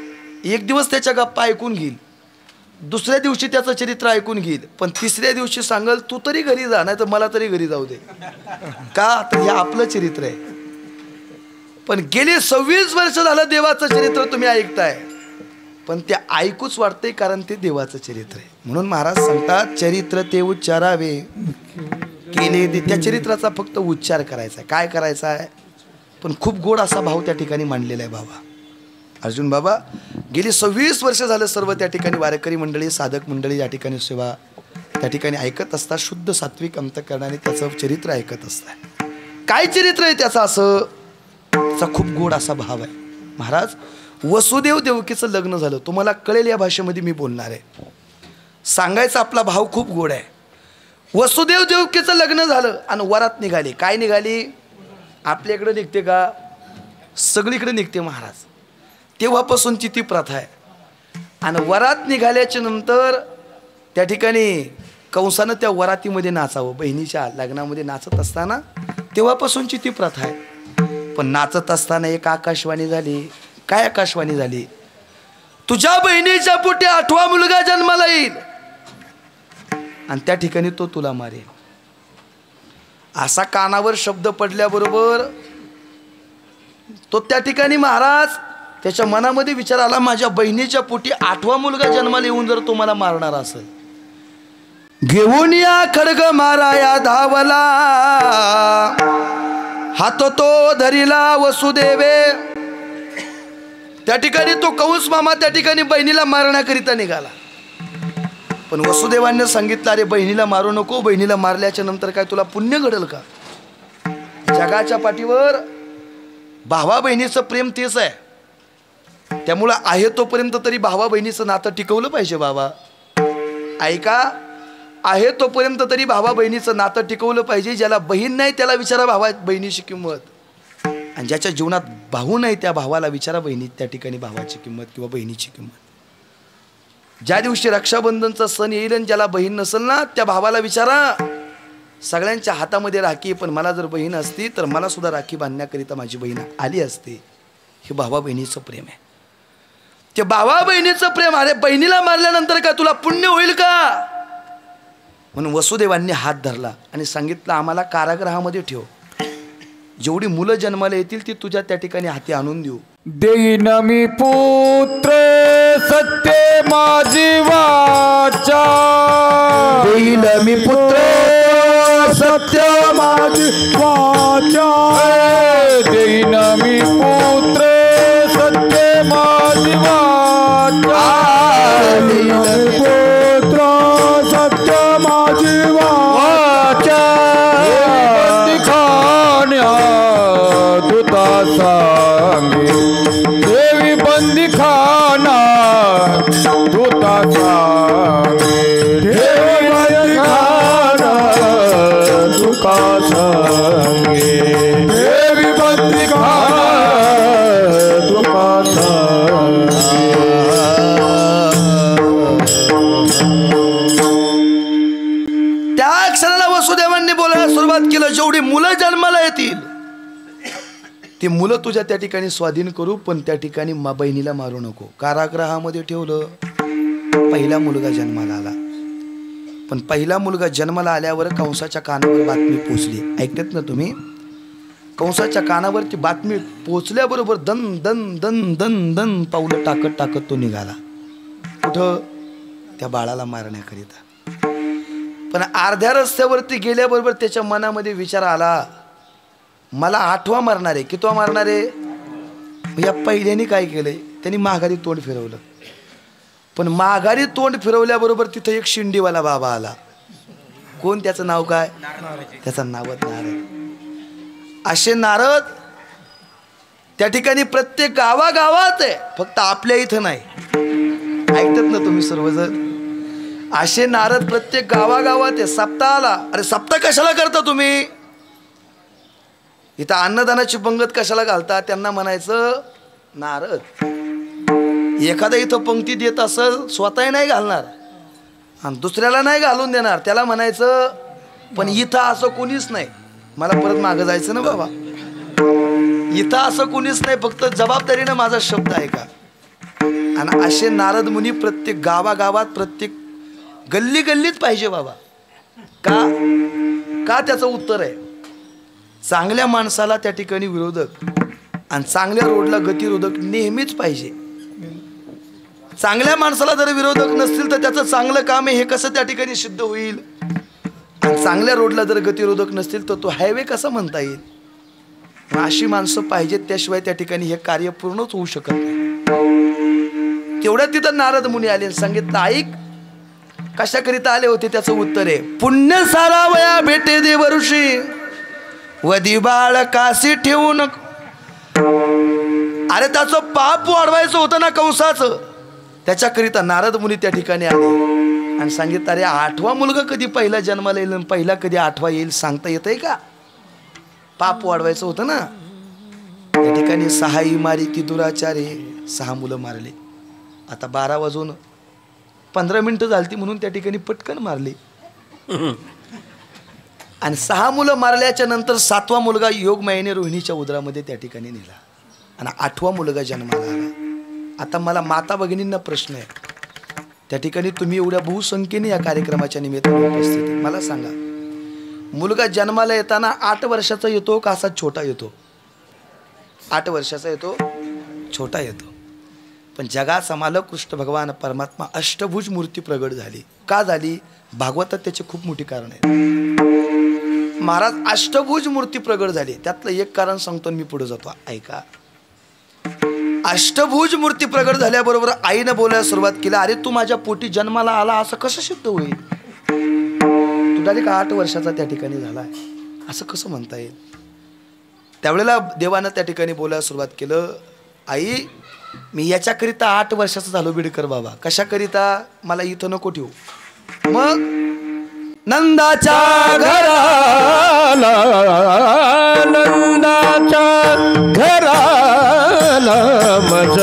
एक दिवस त्याच्या गप्पा ऐकून घेईल, दुसऱ्या दिवशी त्याचं चरित्र ऐकून घेईल, पण तिसऱ्या दिवशी सांगल तू तरी घरी जा, नाही तर मला तरी घरी जाऊ दे. का? तर हे आपलं चरित्र आहे. पण गेली 26 वर्ष झालं देवाचं चरित्र तुम्ही ऐकताय, पण ते ऐकूच वाटते, कारण ते देवाचं चरित्र आहे. म्हणून महाराज सांगतात, चरित्र ते उच्चारावे केले. त्या चरित्राचा फक्त उच्चार करायचा. काय करायचा आहे? पण खूप गोड असा भाव त्या ठिकाणी मांडलेला आहे. बाबा अर्जुन बाबा गेली 26 वर्ष झालं सर्व त्या ठिकाणी वारकरी मंडळी, साधक मंडळी या ठिकाणी सेवा त्या ठिकाणी ऐकत असतात. शुद्ध सात्विक अंतःकरणाने त्याचं चरित्र ऐकत असतात. काय चरित्र आहे त्याचं? असं त्याचा खूप गोड असा भाव आहे. महाराज वसुदेव देवकीचं लग्न झालं. तुम्हाला कळेल या भाषेमध्ये मी बोलणार आहे. सांगायचा आपला भाव खूप गोड आहे. वसुदेव देवकीचं लग्न झालं आणि वरात निघाली. काय निघाली? आपल्या इकडे निघते का? सगळीकडे निघते महाराज. तेव्हापासूनची ती प्रथा आहे. आणि वरात निघाल्याच्या नंतर त्या ठिकाणी कंसानं त्या वरातीमध्ये नाचावं. बहिणीच्या लग्नामध्ये नाचत असताना तेव्हापासूनची ती प्रथा आहे. पण नाचत असताना एक आकाशवाणी झाली. काय आकाशवाणी झाली? तुझ्या बहिणीच्या पोटी 8वा मुलगा जन्माला येईल आणि त्या ठिकाणी तो तुला मारेल. असा कानावर शब्द पडल्याबरोबर तो त्या ठिकाणी महाराज त्याच्या मनामध्ये विचार आला, माझ्या बहिणीच्या पोटी 8वा मुलगा जन्माला येऊन जर तो मला मारणार असेल, घेऊन या खड्ग माराया धावला, हात तो धरिला वसुदेवे. त्या ठिकाणी तो कंस मामा त्या ठिकाणी बहिणीला मारण्याकरिता निघाला. पण वसुदेवांनी सांगितलं, अरे बहिणीला मारू नको, बहिणीला मारल्याच्या नंतर काय तुला पुण्य घडेल का? जगाच्या पाठीवर भावा बहिणीचं प्रेम तेच आहे. त्यामुळं आहे तोपर्यंत तरी भावा बहिणीचं नातं टिकवलं पाहिजे बाबा. ऐका, आहे तोपर्यंत तरी भावा बहिणीचं नातं टिकवलं पाहिजे. ज्याला बहीण नाही त्याला विचारा भावा बहिणीची किंमत, आणि ज्याच्या जीवनात भाऊ नाही त्या भावाला विचारा बहिणी त्या ठिकाणी भावाची किंमत किंवा बहिणीची किंमत. ज्या दिवशी रक्षाबंधनचा सण येईल आणि ज्याला बहीण नसेल ना त्या भावाला विचारा. सगळ्यांच्या हातामध्ये राखी, पण मला जर बहीण असती तर मला सुद्धा राखी बांधण्याकरिता माझी बहीण आली असती. हे भावा बहिणीचं प्रेम आहे. ते भावा बहिणीचं प्रेम. अरे बहिणीला मारल्यानंतर का तुला पुण्य होईल का? म्हणून वसुदेवांनी हात धरला आणि सांगितलं आम्हाला कारागृहामध्ये ठेव. जेवढी मुलं जन्माला येतील ती तुझ्या त्या ठिकाणी हाती आणून देऊ. देईन मी पुत्र सत्य माझी वाचा. देईन मी पुत्र सत्य माझी वाचा. देईन मी पुत्र सत्य माझी वाचा. देईन पुत्र सत्य माझी वाचा. बंदिखान्या दूता सांगे. देवी बंदिखाना दूता सांगे. देवी बंदिखाना दूता सांगे. देवी बंदिखाना दूता सांगे. त्या क्षणाला वसुदेवांनी बोलायला सुरुवात केलं जेवढी मुलं जन्माला येतील ती मुलं तुझ्या त्या ठिकाणी स्वाधीन करू, पण त्या ठिकाणी बहिणीला मारू नको. कारागृहामध्ये ठेवलं. पहिला मुलगा जन्माला आला, पण पहिला मुलगा जन्माला आल्यावर कंसाच्या कानावर बातमी पोचली. ऐकतात ना तुम्ही? कंसाच्या कानावर ती बातमी पोचल्याबरोबर दन दन दन दन दन पावलं टाकत टाकत तो निघाला. कुठं? त्या बाळाला मारण्याकरिता. पण अर्ध्या रस्त्यावरती गेल्याबरोबर त्याच्या मनामध्ये विचार आला मला 8वा मारणार आहे. कितवा मारणार आहे? या पहिल्याने काय केलंय? त्यांनी माघारी तोंड फिरवलं. पण माघारी तोंड फिरवल्याबरोबर तिथं एक शिंडीवाला बाबा आला. कोण? त्याचं नाव काय? त्याचं नावच नारद. असे नारद त्या ठिकाणी प्रत्येक गावागावात आहे, फक्त आपल्या इथं नाही. ऐकतात ना तुम्ही सर्वजण? असे नारद प्रत्येक गावागावात आहे. सप्ताहाला. अरे सप्ताह कशाला करता तुम्ही? इथं अन्नदानाची पंगत कशाला घालता? त्यांना म्हणायचं नारद. एखादा इथं पंक्ती देत असेल स्वतः नाही घालणार आणि दुसऱ्याला नाही घालून देणार, त्याला म्हणायचं पण इथं असं कोणीच नाही. मला परत मागं जायचं ना बाबा. इथं असं कोणीच नाही, फक्त जबाबदारीनं माझा शब्द आहे का? आणि असे नारद मुनी प्रत्येक गावागावात प्रत्येक गल्ली गल्लीत पाहिजे बाबा. का? का? त्याचं उत्तर आहे चांगल्या माणसाला त्या ठिकाणी विरोधक आणि चांगल्या रोडला गतिरोधक नेहमीच पाहिजे. चांगल्या माणसाला जर विरोधक नसतील तर त्याचं चांगलं काम आहे हे कसं त्या ठिकाणी सिद्ध होईल? आणि चांगल्या रोडला जर गतिरोधक नसतील तर तो हायवे कसा म्हणता येईल? अशी माणसं पाहिजेत, त्याशिवाय त्या ठिकाणी हे कार्य पूर्णच होऊ शकत नाही. तेवढ्यात तिथं नारद मुनी आले आणि सांगितलं ऐक कशाकरिता आले होते? त्याचं उत्तर आहे पुण्य सारावया भेटे देव ऋषी वदी बाळ काशी ठेवून. अरे त्याचं पाप वाढवायचं होतं ना कंसाचं, त्याच्याकरिता नारद मुनी त्या ठिकाणी आले आणि सांगितलं अरे 8वा मुलगा कधी पहिला जन्माला येईल, पहिला कधी 8वा येईल सांगता येतंय का? पाप वाढवायचं होतं ना. त्या ठिकाणी 6 इमारी ती दुराचारी 6 मुलं मारले. आता 12 वाजून 15 मिनिटं झालती म्हणून त्या ठिकाणी पटकन मारली. आणि 6 मुलं मारल्याच्या नंतर 7वा मुलगा योगमायेने रोहिणीच्या उदरामध्ये त्या ठिकाणी नेला आणि 8वा मुलगा जन्माला आला. आता मला माता भगिनींना प्रश्न आहे, त्या ठिकाणी तुम्ही एवढ्या बहुसंख्येने या कार्यक्रमाच्या निमित्ताने उपस्थित आहे, मला सांगा मुलगा जन्माला येताना 8 वर्षाचा येतो का असा छोटा येतो? 8 वर्षाचा येतो, छोटा येतो. पण जगाचा मालक कृष्ण भगवान परमात्मा अष्टभुज मूर्ती प्रगट झाली. का झाली? भागवतात त्याचे खूप मोठी कारण आहे. महाराज अष्टभुज मूर्ती प्रगट झाली, त्यातलं एक कारण सांगतो मी पुढे जातो, ऐका. अष्टभुज मूर्ती प्रगट झाल्याबरोबर आईनं बोलायला सुरुवात केली अरे तू माझ्या पोटी जन्माला आला असं कसं सिद्ध होईल? तू डायरेक्ट 8 वर्षाचा त्या ठिकाणी झाला असं कसं म्हणता येईल? त्यावेळेला देवानं त्या ठिकाणी बोलायला सुरुवात केलं आई मी याच्याकरिता 8 वर्षाचा झालो बिडकर बाबा. कशाकरिता? मला इथं नको ठेवू. मग नंदाच्या घराला नंदाच्या घराला मज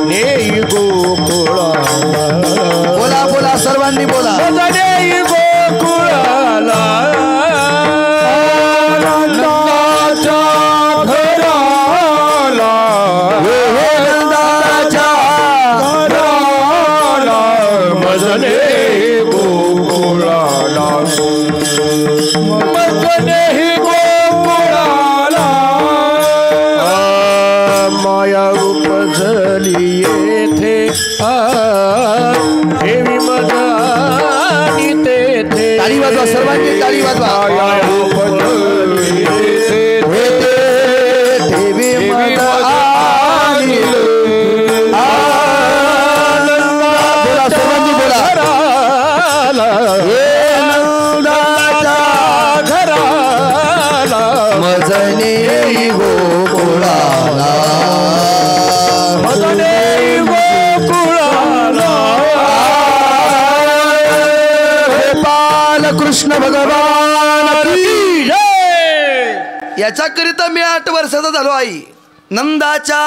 नेई गोकुळाला. बोला बोला सर्वांनी बोला. मज नेई गोकुळाला नंदाच्या घराला नंदाच्या घराला मज नेई गोकुळाला मज नेई गोकुळाला. माया उपजली येथे देवी मज आणि तेथे. ताली वाजवा सर्वांनी, ताली वाजवा. माया उपजली येथे देवी मज आणि बोला सर्वांनी बोला. मजने गोकुळाला मजने गोकुळाला. बालकृष्ण भगवान की जय. याच्याकरिता मी 8 वर्षाचा झालो आई. नंदाच्या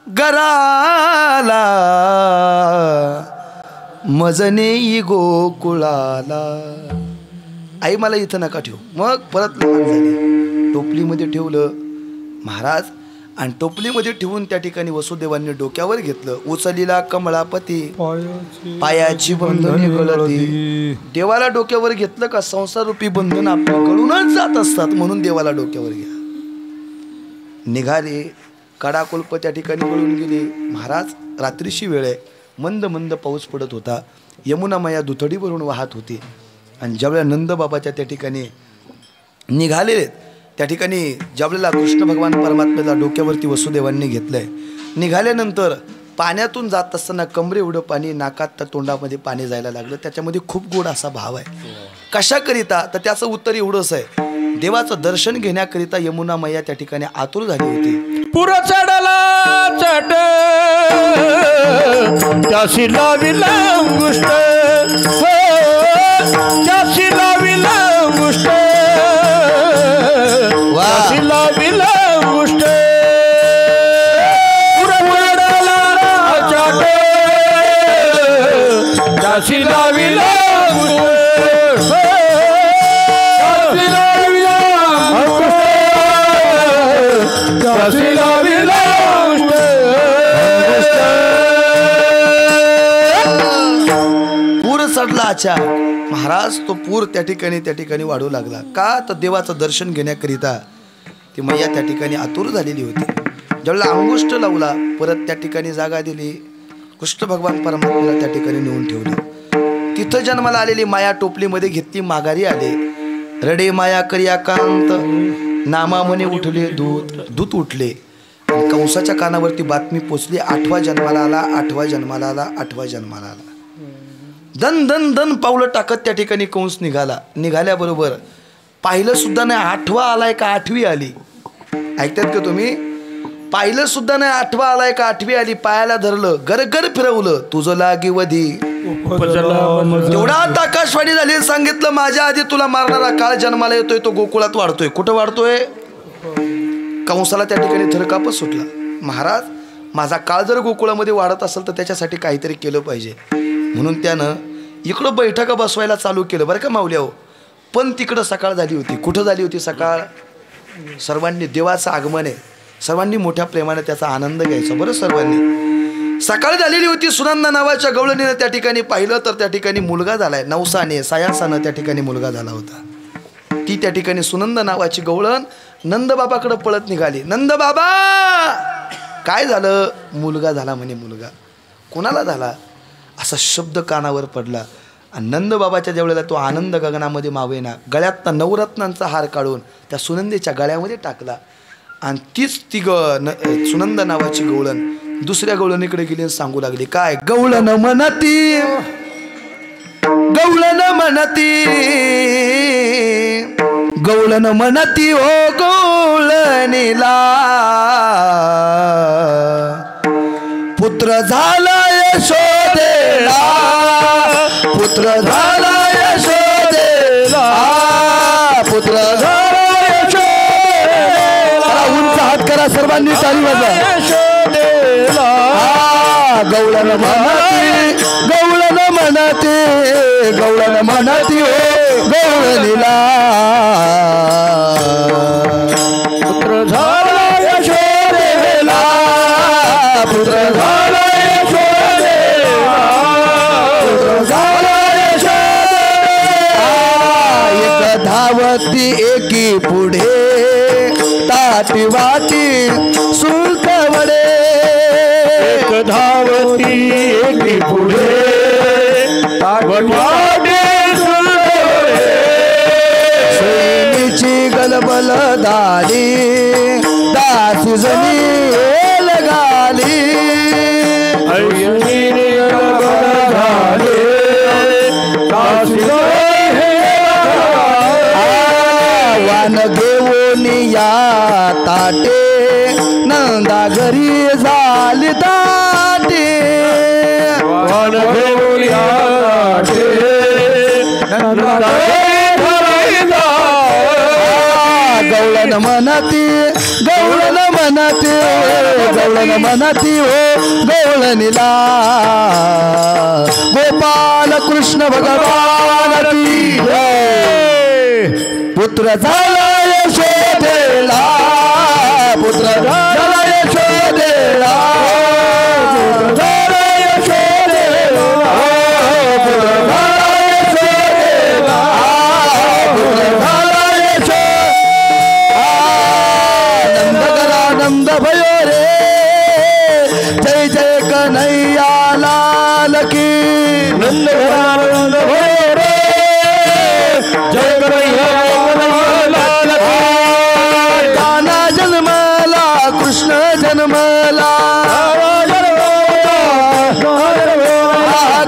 घराला मजने गोकुळाला. आई मला इथं नका ठेवू. मग परत लहान झाली, टोपलीमध्ये ठेवलं महाराज. आणि टोपलीमध्ये ठेवून त्या ठिकाणी वसुदेवांनी डोक्यावर घेतलं. उचलीला कमळापती पायाची बंधने गळती. देवाला डोक्यावर घेतलं का संसार रूपी बंधन आपल्या गळूनच जात असतात. म्हणून देवाला डोक्यावर घ्या. निघाले. कडाकुल्प त्या ठिकाणी गळून गेले. महाराज रात्रीची वेळ आहे. मंद मंद पाऊस पडत होता. यमुना माया दुथडीवरून वाहत होती. आणि ज्यावेळेला नंदबाबाच्या त्या ठिकाणी निघालेले त्या ठिकाणी ज्यावेळेला कृष्ण भगवान परमात्म्याला डोक्यावरती वसुदेवांनी घेतलंय. निघाल्यानंतर पाण्यातून जात असताना कमरे एवढं पाणी नाकात तोंडामध्ये पाणी जायला लागलं. त्याच्यामध्ये खूप गोड असा भाव आहे. कशाकरिता? तर त्याचं उत्तर एवढंच आहे. देवाचं दर्शन घेण्याकरिता यमुना मैया त्या ठिकाणी आतुर झाली होती. पुर चढला चढ त्याशी लाविला अंगुष्ठ त्याशी लाविला अंगुष्ठ त्याशी लाविला अंगुष्ठ. पुर चढला चढ त्याशी लाविला अंगुष्ठ त्याशी लाविला त्याशी लाविला पूर चढला अचानक. महाराज तो पूर त्या ठिकाणी वाढू लागला. का? तर देवाचं दर्शन घेण्याकरिता ती मैया त्या ठिकाणी आतुर झालेली होती. ज्यावेळेला अंगुष्ठ लावला परत त्या ठिकाणी जागा दिली. कृष्ण भगवान परमात्म्याला त्या ठिकाणी नेऊन ठेवलं. तिथं जन्माला आलेली माया टोपलीमध्ये घेतली. माघारी आले. रडे माया करिया कांत नामा म्हणे उठले दूत. दूत उठले. कंसाच्या कानावरती बातमी पोचली. 8वा जन्माला आला, 8वा जन्माला आला, 8वा जन्माला आला. दन दन दन पावलं टाकत त्या ठिकाणी कंस निघाला. निघाल्याबरोबर पाहिलं सुद्धा नाही 8वा आलाय का 8वी आली. ऐकतात का तुम्ही? पाहिलं सुद्धा नाही 8वा आलाय का 8वी आली. पायाला धरलं, गरगर फिरवलं, तुझं लागी वधी. तेवढा आता आकाशवाणी झाली. सांगितलं माझ्या आधी तुला मारणारा काळ जन्माला येतोय. तो गोकुळात वाढतोय. कुठं वाढतोय? कंसाला त्या ठिकाणी थरकापच सुटला. महाराज माझा काळ जर गोकुळामध्ये वाढत असेल तर त्याच्यासाठी काहीतरी केलं पाहिजे. म्हणून त्यानं इकडं बैठका बसवायला चालू केलं बरं का माऊल्या हो. पण तिकडं सकाळ झाली होती. कुठं झाली होती सकाळ? सर्वांनी देवाचं आगमन आहे. सर्वांनी मोठ्या प्रेमाने त्याचा आनंद घ्यायचा बरं सर्वांनी. सकाळ झालेली होती. सुनंदा नावाच्या गवळणीनं त्या ठिकाणी पाहिलं तर त्या ठिकाणी मुलगा झालाय. नवसाने सायासानं त्या ठिकाणी मुलगा झाला होता. ती त्या ठिकाणी सुनंदा नावाची गवळण नंदबाबाकडे पळत निघाली. नंदबाबा काय झालं? मुलगा झाला म्हणे. मुलगा कोणाला झाला असा शब्द कानावर पडला. आणि नंदबाबाच्या ज्यावेळेला तो आनंद गगनामध्ये मावेना गळ्यात नवरत्नांचा हार काढून त्या सुनंदेच्या गळ्यामध्ये टाकला. आणि तीच ती सुनंदा नावाची गवळण दुसऱ्या गवळणीकडे गेली आणि सांगू लागली काय? गवळण म्हणती, गवळण म्हणती, गवळण म्हणती हो गवळणीला पुत्र झाला यशोदेला पुत्र झाला यशोदेला पुत्र झाला यशोदेला उंच हात करा सर्वांनी ताली वाजवा यशोदेला गवळण म्हणती गवळण म्हणते गवळण म्हणती हो गवळणीला पुत्र झाला यशोदेला पुत्र झाला यशोदेला पुत्र झाला यशोदेला एक धावती एकी पुढे ताटी वाटी सुलत वडे एक धावती एकी पुढे सैनीची गलबल दाली दासी जणी लगाली वान घेऊन या ताटे नंदा घरी झाली ताटे वान घेऊन या गवळण म्हणती गवळण म्हणती गवळण म्हणती हो गवळणीला गोपाल कृष्ण भगवान की पुत्र झाला यशोदेला पुत्र झाला यशोदेला झाला यशोदेला पुत्र झाला यशोदेला पुत्र झाला यशोदेला नंद करा नंद भयो रे जय जय कन्हैया लाल की नंद करा नंद भयो रे जय कन्हैया कृष्ण जन्मला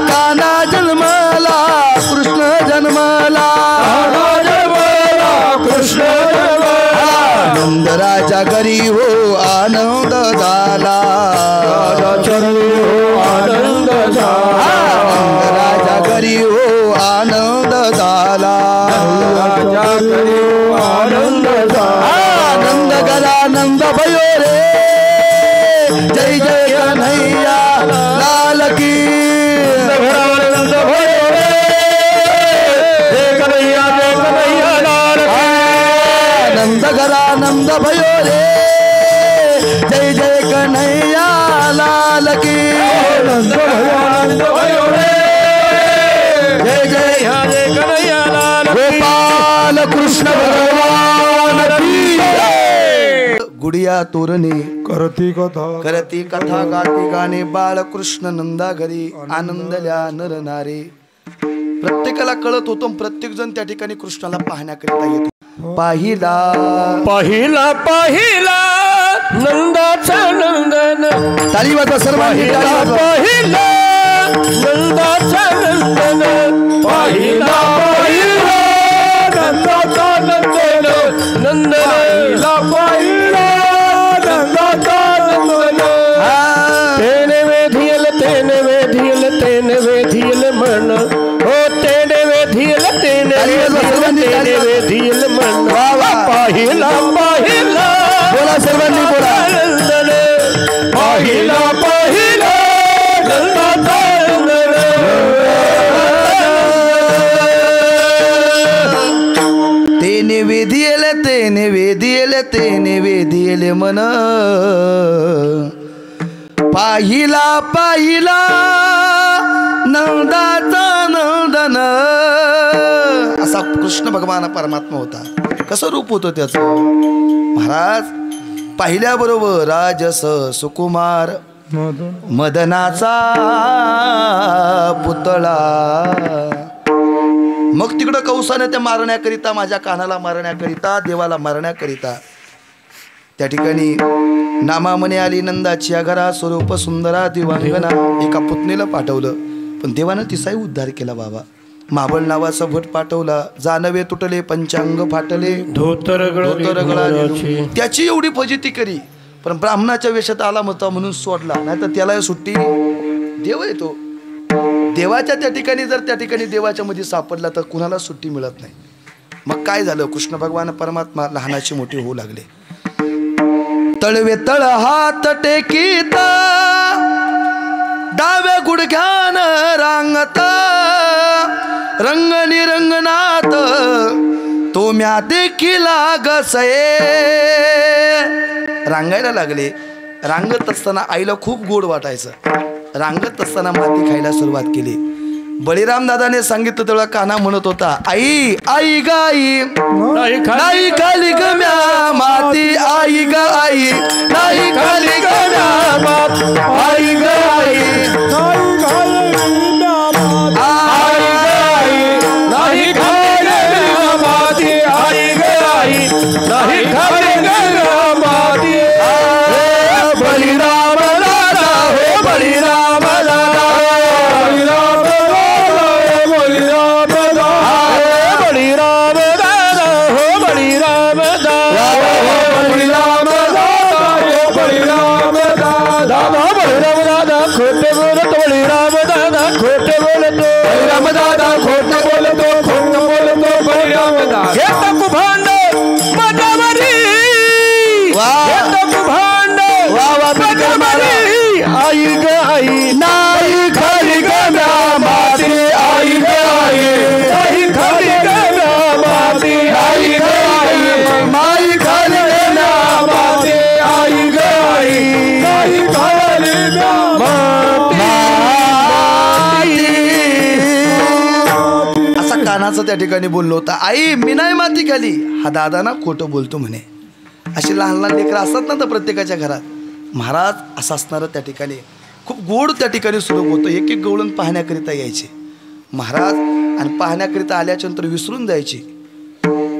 काना जन्मला कृष्ण जन्मला कृष्ण नंद राजा घरी हो आनंद झाला आनंद नंद राजा घरी हो आनंद झाला आनंद आनंद गला नंद भयो रे जय जय कन्हैया लाल की नंद भयो रे जय कन्हैया लाल की नंद गला नंद भयो रे जय जय कन्हैया लाल की नंद भयो रे जय जय कन्हैया लाल गोपाल कृष्ण भगवान की गुडिया तोरणे करती कथा गाती गाणे बाळकृष्ण नंदा घरी आनंदल्या नर नारे प्रत्येकाला कळत होतं प्रत्येक जण त्या ठिकाणी कृष्णाला पाहण्याकरिता येतो पाहिला पाहिला पाहिला नंदाचा नंदन ताली वाजवा सर्वांनी पाहिला नंदाचा नंदन पाहिला पाहिला नंदाचा नंदन नंदन पाहिला नंदाचा नंदन तेने वेधियल मन हो तेने वेधियल मन पाहिला पाहिला बोला सर्वांनी बोला पाहिला पाहिला नंदाचा तेने वेधियल मन पाहिला पाहिला नंदाचा नंदन असा कृष्ण भगवान परमात्मा होता कसं रूप होतं त्याचं महाराज पाहिल्याबरोबर राजस सुकुमार मदनाचा पुतळा मग तिकडं कंसाने त्या मारण्याकरिता माझ्या कानाला मारण्याकरिता देवाला मारण्याकरिता त्या ठिकाणी नामामने आली नंदाची घरा स्वरूप सुंदरा दिवांगना एका पुतणीला पाठवलं पण देवानं तिचाही उद्धार केला बाबा माबळ नावाचा भट पाठवला. जानवे तुटले पंचांग फाटले धोतर गळाले. त्याची एवढी फजिती करी, पण ब्राह्मणाच्या वेशात आला होता म्हणून सोडला, नाही तर त्याला सुट्टी. देव आहे तो. देवाच्या त्या ठिकाणी जर त्या ठिकाणी देवाच्या मध्ये सापडला तर कुणाला सुट्टी मिळत नाही. मग काय झालं, कृष्ण भगवान परमात्मा लहानाची मोठी होऊ लागले. तळवे तळ हात टेकीता डाव्या गुडघ्यान रांगता रंग निरंगनात तो म्या देखील गसये. रांगायला लागले. रांगत असताना आईला खूप गोड वाटायचं. रांगत असताना माती खायला सुरुवात केली. बळीराम दादाने सांगितलं तेव्हा कान्हा म्हणत होता, आई आई गाई नाही खाली गम्या माती, आई ग आई नाही खाली गम्या माती, आई ग आई नाही खाली माती, आई ग आई नाही खाली माती. बळीराम दादा हो बळीराम दादा, खोटे बोलतो बळीराम दादा, खोटे बोलतो बळीराम दादा, खोटे बोलतो, खोटे बोलतो बळीराम दादा. घेतो कुभांड मजावरी, घेतो कुभांड मजावरी, आई ग आई नाही खाली गम्या माती, आई ग आई नाही खाली गम्या माती, आई ग आई माई खाली गम्या माती, आई ग आई नाही खाली गम्या. असा कानाचं त्या ठिकाणी बोललो होता. आई मी नाही माती खाली. हा दादा ना खोटं बोलतो म्हणे. अशी लहान लहान लेकरं असतात ना तर प्रत्येकाच्या घरात. महाराज असं असणारं त्या ठिकाणी खूप गोड त्या ठिकाणी सुरू होतं. एक एक गवळण पाहण्याकरिता यायचे महाराज, आणि पाहण्याकरिता आल्याच्या नंतर विसरून जायची.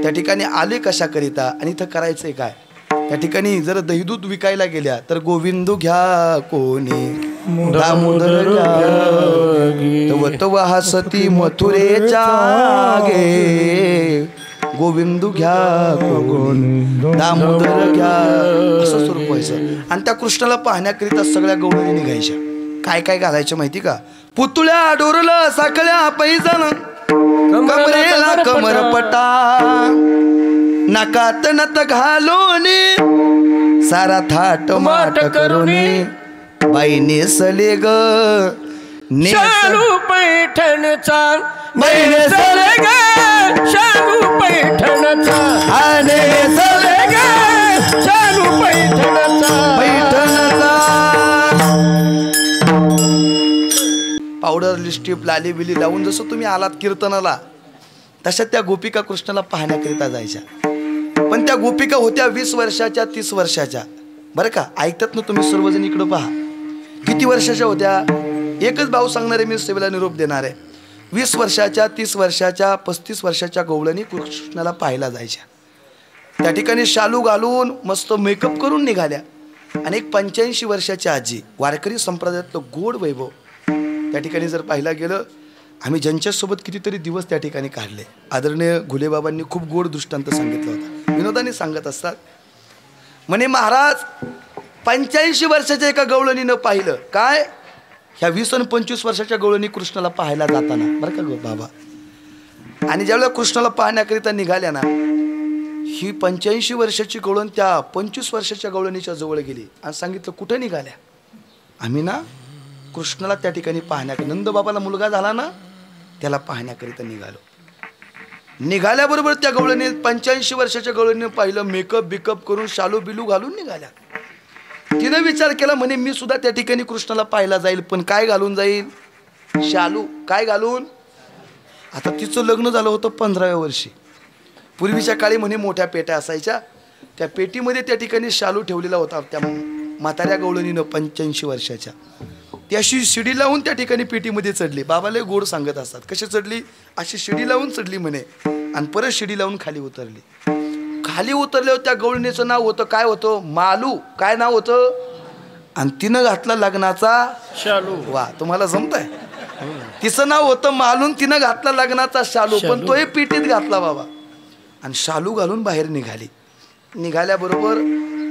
त्या ठिकाणी आले कशाकरिता आणि इथं करायचंय काय. त्या ठिकाणी जर दहीदूध विकायला गेल्या तर गोविंद घ्या कोणी दामोदर घ्या हसती मथुरेच्या गे, गोविंद घ्या कोणी दामोदर घ्या, असं स्वरूप व्हायचं. आणि त्या कृष्णाला पाहण्याकरिता सगळ्या गवळणी निघायच्या. काय काय घालायचं माहिती का, पुतळ्या डोरलं साखळ्या पैजण कमरेला कमरपटा नाकात नत घालून सारा थाट माट करून बाई नेसले ग शालू पैठणचा, बाई नेसले ग शालू पैठणचा, आणि नेसले ग शालू पैठणचा, पैठणचा. पावडर लिपस्टिक लाली बिली लावून जसं तुम्ही आलात कीर्तनाला तशा त्या गोपिका कृष्णाला पाहण्याकरिता जायच्या. पण त्या गोपिका होत्या 20 वर्षाच्या 30 वर्षाच्या. बरं का, ऐकतात ना तुम्ही सर्वजण इकडं पहा. किती वर्षाच्या होत्या, एकच भाऊ सांगणारे मी सेवेला निरोप देणार आहे. 20 वर्षाच्या 30 वर्षाच्या 35 वर्षाच्या गवळणी कृष्णाला पाहायला जायच्या. त्या ठिकाणी शालू घालून मस्त मेकअप करून निघाल्या. आणि एक 85 वर्षाची आजी, वारकरी संप्रदायातलं गोड वैभव. त्या ठिकाणी जर पाहायला गेलं, आम्ही ज्यांच्यासोबत कितीतरी दिवस त्या ठिकाणी काढले. आदरणीय घुलेबाबांनी खूप गोड दृष्टांत सांगितला होता. विनोदाने सांगत असतात म्हणे, महाराज 85 वर्षाच्या एका गवळणीनं पाहिलं काय, ह्या 20 आणि 25 वर्षाच्या गवळणी कृष्णाला पाहायला जाताना. बरं का बाबा, आणि ज्यावेळेला कृष्णाला पाहण्याकरिता निघाल्या ना, ही 85 वर्षाची गवळण त्या 25 वर्षाच्या गवळणीच्या जवळ गेली आणि सांगितलं, कुठे निघाल्या. आम्ही ना कृष्णाला त्या ठिकाणी पाहण्याकरिता, नंदबाबाला मुलगा झाला ना त्याला पाहण्याकरिता निघालो. निघाल्याबरोबर त्या गवळणीने 85 वर्षाच्या गवळणीने पाहिलं, मेकअप बिकअप करून शालू बिलू घालून निघाल्या. तिनं विचार केला म्हणे, मी सुद्धा त्या ठिकाणी कृष्णाला पाहायला जाईल, पण काय घालून जाईल, शालू काय घालून. आता तिचं लग्न झालं होतं 15व्या वर्षी. पूर्वीच्या काळी म्हणे मोठ्या पेट्या असायच्या, त्या पेटीमध्ये त्या ठिकाणी शालू ठेवलेला होता त्या म्हाताऱ्या गवळणीनं 85 वर्षाच्या. ती अशी शिडी लावून त्या ठिकाणी पेटीमध्ये चढली. बाबाला गोड सांगत असतात, कशी चढली, अशी शिडी लावून चढली म्हणे, आणि परत शिडी लावून खाली उतरली. खाली उतरल्यावर त्या गवळणीचं नाव होतं काय होतं, मालू. काय नाव होतं, आणि तिनं घातला लग्नाचा शालू. वा, तुम्हाला जमतंय. तिचं नाव होतं मालून. तिनं घातला लग्नाचा शालू, पण तोही पिटीत घातला बाबा. आणि शालू घालून बाहेर निघाल्याबरोबर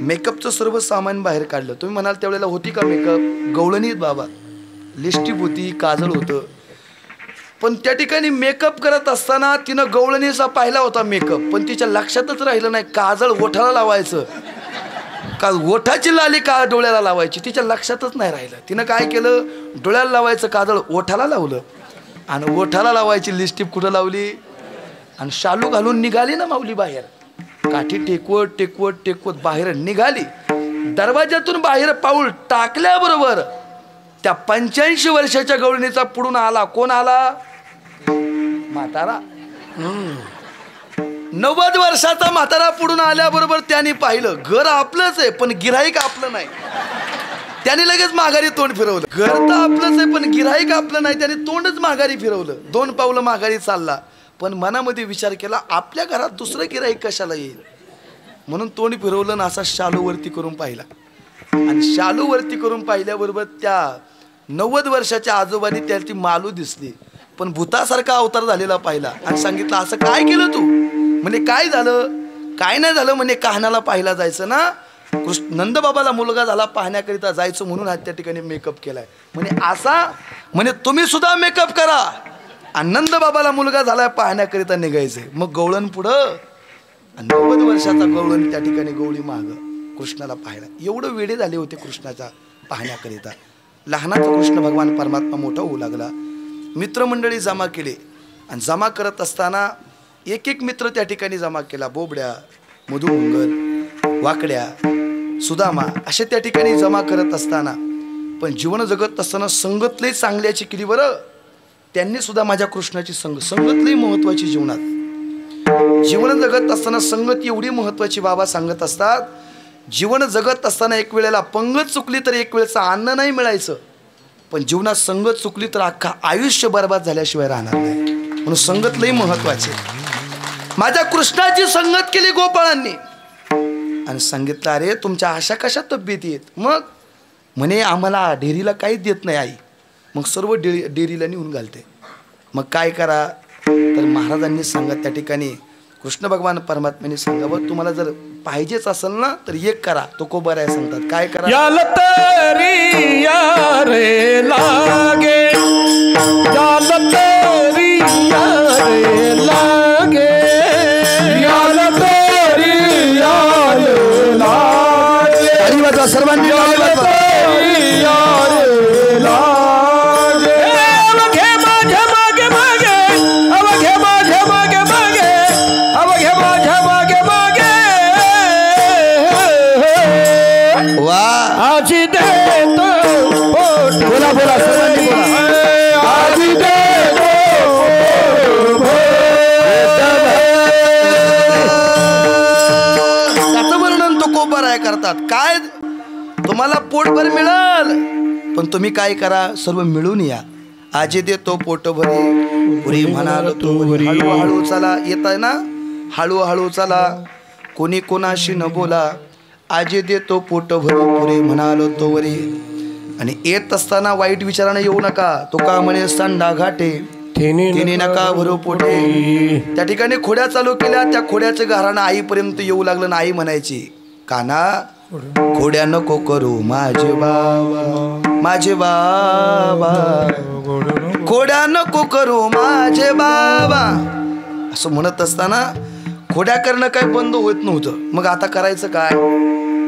मेकअपचं सर्व सामान बाहेर काढलं. तुम्ही म्हणाल त्यावेळेला होती का मेकअप? गवळणीत बाबा, लिपस्टिक होती, काजळ होतं. पण त्या ठिकाणी मेकअप करत असताना तिनं गवळणीचा पाहिला होता मेकअप, पण तिच्या लक्षातच राहिलं नाही काजळ ओठाला लावायचं का ओठाची लाली का डोळ्याला लावायची, तिच्या लक्षातच नाही राहिलं. तिनं काय केलं, डोळ्याला लावायचं काजळ ओठाला लावलं आणि ओठाला लावायची लिपस्टिक कुठं लावली आणि शालू घालून निघाली ना माऊली बाहेर. काठी टेकवत टेकवत टेकवत बाहेर निघाली. दरवाजातून बाहेर पाऊल टाकल्याबरोबर त्या 85 वर्षाच्या गवळणीचा पुढून आला. कोण आला? म्हातारा. 90 वर्षाचा म्हातारा पुढून आल्याबरोबर त्याने पाहिलं घर आपलंच आहे पण गिऱ्हाईक आपलं नाही. त्याने लगेच माघारी तोंड फिरवलं. घर तर आपलंच आहे पण गिऱ्हाईक आपलं नाही. त्याने तोंडच माघारी फिरवलं. 2 पावलं माघारी चालला, पण मनामध्ये विचार केला आपल्या घरात दुसरं गिऱ्हाईक कशाला येईल, म्हणून तोंड फिरवलं ना असा शालू वरती करून पाहिला. आणि शालू वरती करून पाहिल्याबरोबर त्या 90 वर्षाच्या आजोबांनी त्याची मालू दिसली, पण भूतासारखा अवतार झालेला पाहिला. आणि सांगितलं असं काय केलं तू? म्हणे काय झालं? काय नाही झालं म्हणे, कान्हाला पाहायला जायचं ना, नंदबाबाला मुलगा झाला पाहण्याकरिता जायचं म्हणून त्या ठिकाणी मेकअप केलाय. म्हणे असा? म्हणे तुम्ही सुद्धा मेकअप करा. आनंद बाबाला मुलगा झालाय पाहण्याकरिता निघायचंय. मग गवळण पुढं 90 वर्षाचा गवळण त्या ठिकाणी गवळी माग कृष्णाला पाहायला. एवढं वेडे झाले होते कृष्णाचा पाहण्याकरिता. लहानाचा कृष्ण भगवान परमात्मा मोठा होऊ लागला. मित्रमंडळी जमा केले आणि जमा करत असताना एक एक मित्र त्या ठिकाणी जमा केला. बोबड्या, मधुमंगल, वाकड्या, सुदामा असे त्या ठिकाणी जमा करत असताना पण जीवन जगत असताना संगत लई चांगल्याची केली बरं. त्यांनी सुद्धा माझ्या कृष्णाची संगत लई महत्वाची जीवनात. जीवन जगत असताना संगत एवढी महत्वाची बाबा सांगत असतात. जीवन जगत असताना एक वेळेला पंगत चुकली तर एक वेळेचं अन्न नाही मिळायचं, पण जीवनात संगत चुकली तर अख्खा आयुष्य बर्बाद झाल्याशिवाय राहणार नाही. म्हणून संगत लई महत्वाची. माझ्या कृष्णाची संगत केली गोपाळांनी आणि सांगितलं अरे तुमच्या अशा कशा तब्येती आहेत? मग म्हणे आम्हाला डेअरीला काहीच देत नाही आई. मग सर्व डेअरीला नेऊन घालते. मग काय करा? तर महाराजांनी सांगत त्या ठिकाणी कृष्ण भगवान परमात्म्याने सांगावं तुम्हाला जर पाहिजेच असेल ना तर एक करा. तो कोबर आहे सांगतात. काय करा? याल तरी या रे लागे, याल तरी या रे लागे, याल तरी या रे लागे. आणि वाजवा सर्वांनी या रे लागे. अवघे माझ्या मागे मागे, अवघे माझ्या मागे मागे, अवघे माझ्या मागे मागे. वा आजी देतो बोला बोला सर्वांनी बोला. आजी देतो त्याचं वर्णन तो कोपर आहे करतात. काय तुम्हाला पोटभर मिळाल पण तुम्ही काय करा सर्व मिळून या. आजी देतो पोट भरी पुरी म्हणाल तो हळूहळू चला. येत आहे ना हळूहळू चला कोणी कोणाशी न बोला. आजी देतो पोट भरी पुरी म्हणाल तो वरी. आणि येत असताना वाईट विचाराने येऊ नका. तो का म्हणे सांडा घाटे तिने नका भरू पोटे. त्या ठिकाणी खोड्या चालू केल्या. त्या खोड्याचं घराणं आईपर्यंत येऊ लागलं. ना आई म्हणायची काना खोड्या नको करू माझे बाबा, माझे बाबा, खोड्या नको करू माझे बाबा असं म्हणत असताना खोड्या करणं काय बंद होत नव्हतं. मग आता करायचं काय?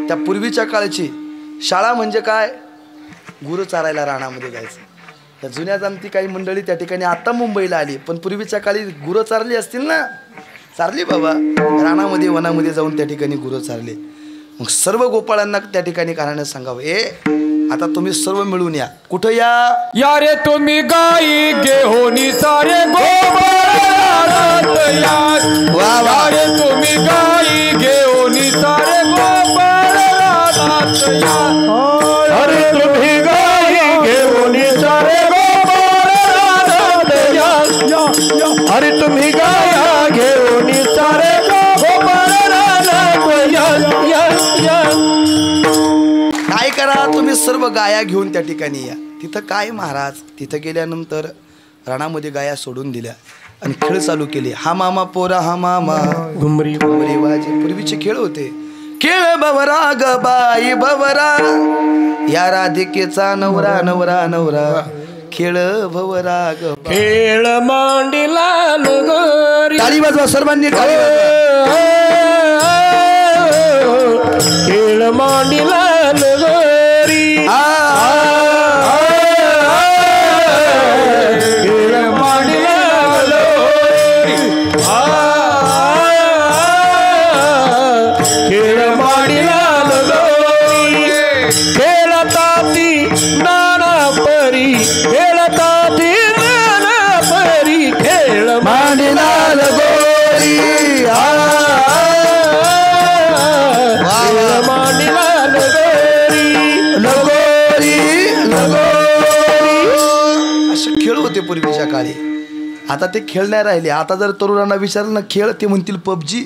त्या पूर्वीच्या काळची शाळा म्हणजे काय? गुरु चारायला रानामध्ये जायचं. त्या जुन्या जाणती काही मंडळी त्या ठिकाणी आता मुंबईला आली, पण पूर्वीच्या काळी गुरं चारली असतील ना. चारली बाबा रानामध्ये वनामध्ये जाऊन त्या ठिकाणी गुरं चारले. मग सर्व गोपाळांना त्या ठिकाणी कारण सांगावं ए आता तुम्ही सर्व मिळून या. कुठं या? या रे तुम्ही गाई घेऊनी सारे गोपाळात या. वा वा. या रे तुम्ही गाई घेऊनी सारे गोपाळात या. अरे तुम्ही गाई घेऊनी सारे गोपाळात या. अरे तुम्ही गाया घेऊनी सारे गोपाळात या. काय करा तुम्ही सर्व गाया घेऊन त्या ठिकाणी या. तिथं काय महाराज तिथं गेल्यानंतर राणामध्ये गाया सोडून दिल्या आणि खेळ चालू केले. हा मामा पोरा हा मामा घुमरी घुमरी वाजे. पूर्वीचे खेळ होते. खेळ भवरा ग बाई भवरा, या राधिकेचा नवरा नवरा नवरा. खेळ भवरा ग खेळ मांडीला नगरी. टाळी वाजवा सर्वांनी. खेळ मांडीला नगरी. खेळ मांडीला नगरी. खेळ मांडीला नगरी. खेळताती नाना परी, खेळताती नाना परी. खेळ मांडीला लगोरी. असे खेळ होते पूर्वीच्या काळी. आता ते खेळ नाही राहिले. आता जर तरुणांना विचारलं ना खेळ, ते म्हणतील पबजी.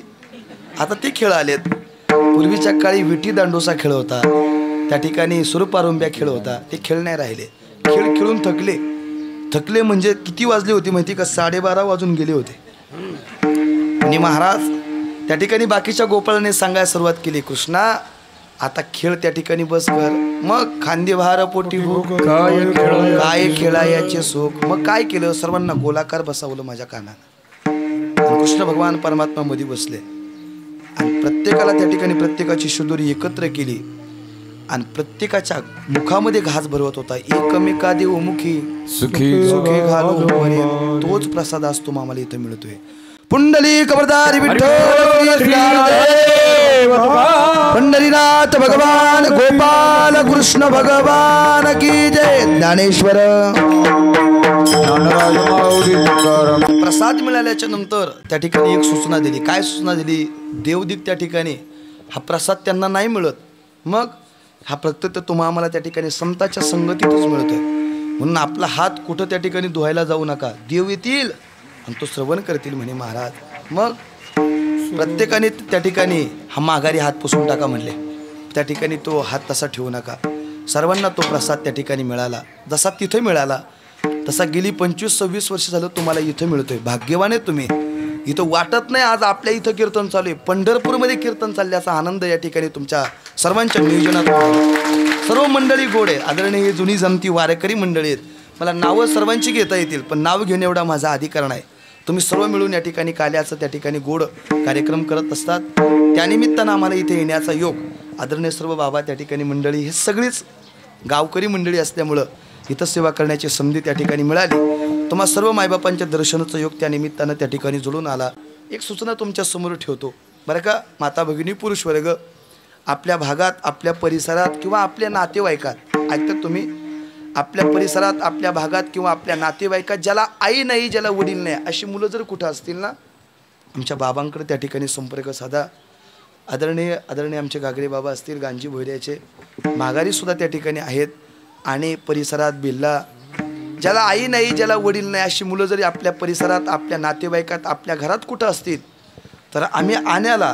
आता ते खेळ आलेत. पूर्वीच्या काळी विटी दांडोसा खेळ होता, त्या ठिकाणी सुरपारुंब्या खेळ होता. ते खेळ नाही राहिले. खेळ खेळून थकले म्हणजे किती वाजले होते माहिती का? 12:30 वाजून गेले होते. आणि महाराज त्या ठिकाणी बाकीच्या गोपाळाने सांगायला सुरुवात केली, कृष्णा आता खेळ त्या ठिकाणी बस कर. मग खांदे भार पोटी भूक, काय खेळा याचे सुख. मग काय केलं? सर्वांना गोलाकार बसावलं माझ्या कानानं. आणि कृष्ण भगवान परमात्मा मध्ये बसले आणि प्रत्येकाला त्या ठिकाणी प्रत्येकाची शुद्धोरी एकत्र केली आणि प्रत्येकाच्या मुखामध्ये घास भरवत होता. एकमेका देव मुखी सुखी सुखी घालो पर्यंत. तोच प्रसाद असतो आम्हाला इथं मिळतोय. पुंडली कबरदारी विठ्ठल, पंढरीनाथ भगवान, गोपाल कृष्ण भगवान की जय. ज्ञानेश्वर. प्रसाद मिळाल्याच्या नंतर त्या ठिकाणी एक सूचना दिली. काय सूचना दिली? देवदीप त्या ठिकाणी हा प्रसाद त्यांना नाही मिळत. मग हा प्रत्येक तुम्हा आम्हाला त्या ठिकाणी संतांच्या संगतीतच मिळतोय. म्हणून आपला हात कुठं त्या ठिकाणी धुवायला जाऊ नका. देव येतील आणि तो श्रवण करतील म्हणे महाराज. मग प्रत्येकाने त्या ठिकाणी हा माघारी हात पुसून टाका म्हणले. त्या ठिकाणी तो हात तसा ठेवू नका. सर्वांना तो प्रसाद त्या ठिकाणी मिळाला. जसा तिथे मिळाला तसा गेली 25-26 वर्ष झालं तुम्हाला इथं मिळतोय. भाग्यवान आहे तुम्ही. इथं वाटत नाही आज आपल्या इथं कीर्तन चालू आहे. पंढरपूरमध्ये कीर्तन चालल्याचा आनंद या ठिकाणी तुमच्या सर्वांच्या नियोजनात. सर्व मंडळी गोड आहे. आदरणीय जुनी जमती वारकरी मंडळी आहेत. मला नावं सर्वांची घेता येतील पण नाव घेणे एवढा माझा अधिकार नाही. तुम्ही सर्व मिळून या ठिकाणी काल्याचं त्या ठिकाणी गोड कार्यक्रम करत असतात. त्यानिमित्तानं आम्हाला इथे येण्याचा योग आदरणीय सर्व बाबा त्या ठिकाणी मंडळी हे सगळीच गावकरी मंडळी असल्यामुळं इथं सेवा करण्याची संधी त्या ठिकाणी मिळाली. तुम्हा सर्व मायबापांच्या दर्शनाचं योग त्या निमित्तानं त्या ठिकाणी जुळून आला. एक सूचना तुमच्या समोर ठेवतो बरं का. माता भगिनी पुरुष वर्ग आपल्या भागात, आपल्या परिसरात किंवा आपल्या नातेवाईकात ऐकतात तुम्ही? आपल्या परिसरात, आपल्या भागात किंवा आपल्या नातेवाईकात ज्याला आई नाही, ज्याला वडील नाही अशी मुलं जर कुठं असतील ना, आमच्या बाबांकडे त्या ठिकाणी संपर्क साधा. आदरणीय आमचे गागरे बाबा असतील गांजी भोयऱ्याचे, माघारीसुद्धा त्या ठिकाणी आहेत. आणि परिसरात बिल्ला ज्याला आई नाही, ज्याला वडील नाही अशी मुलं जरी आपल्या परिसरात, आपल्या नातेवाईकात, आपल्या घरात कुठं असतील तर आम्ही आण्याला,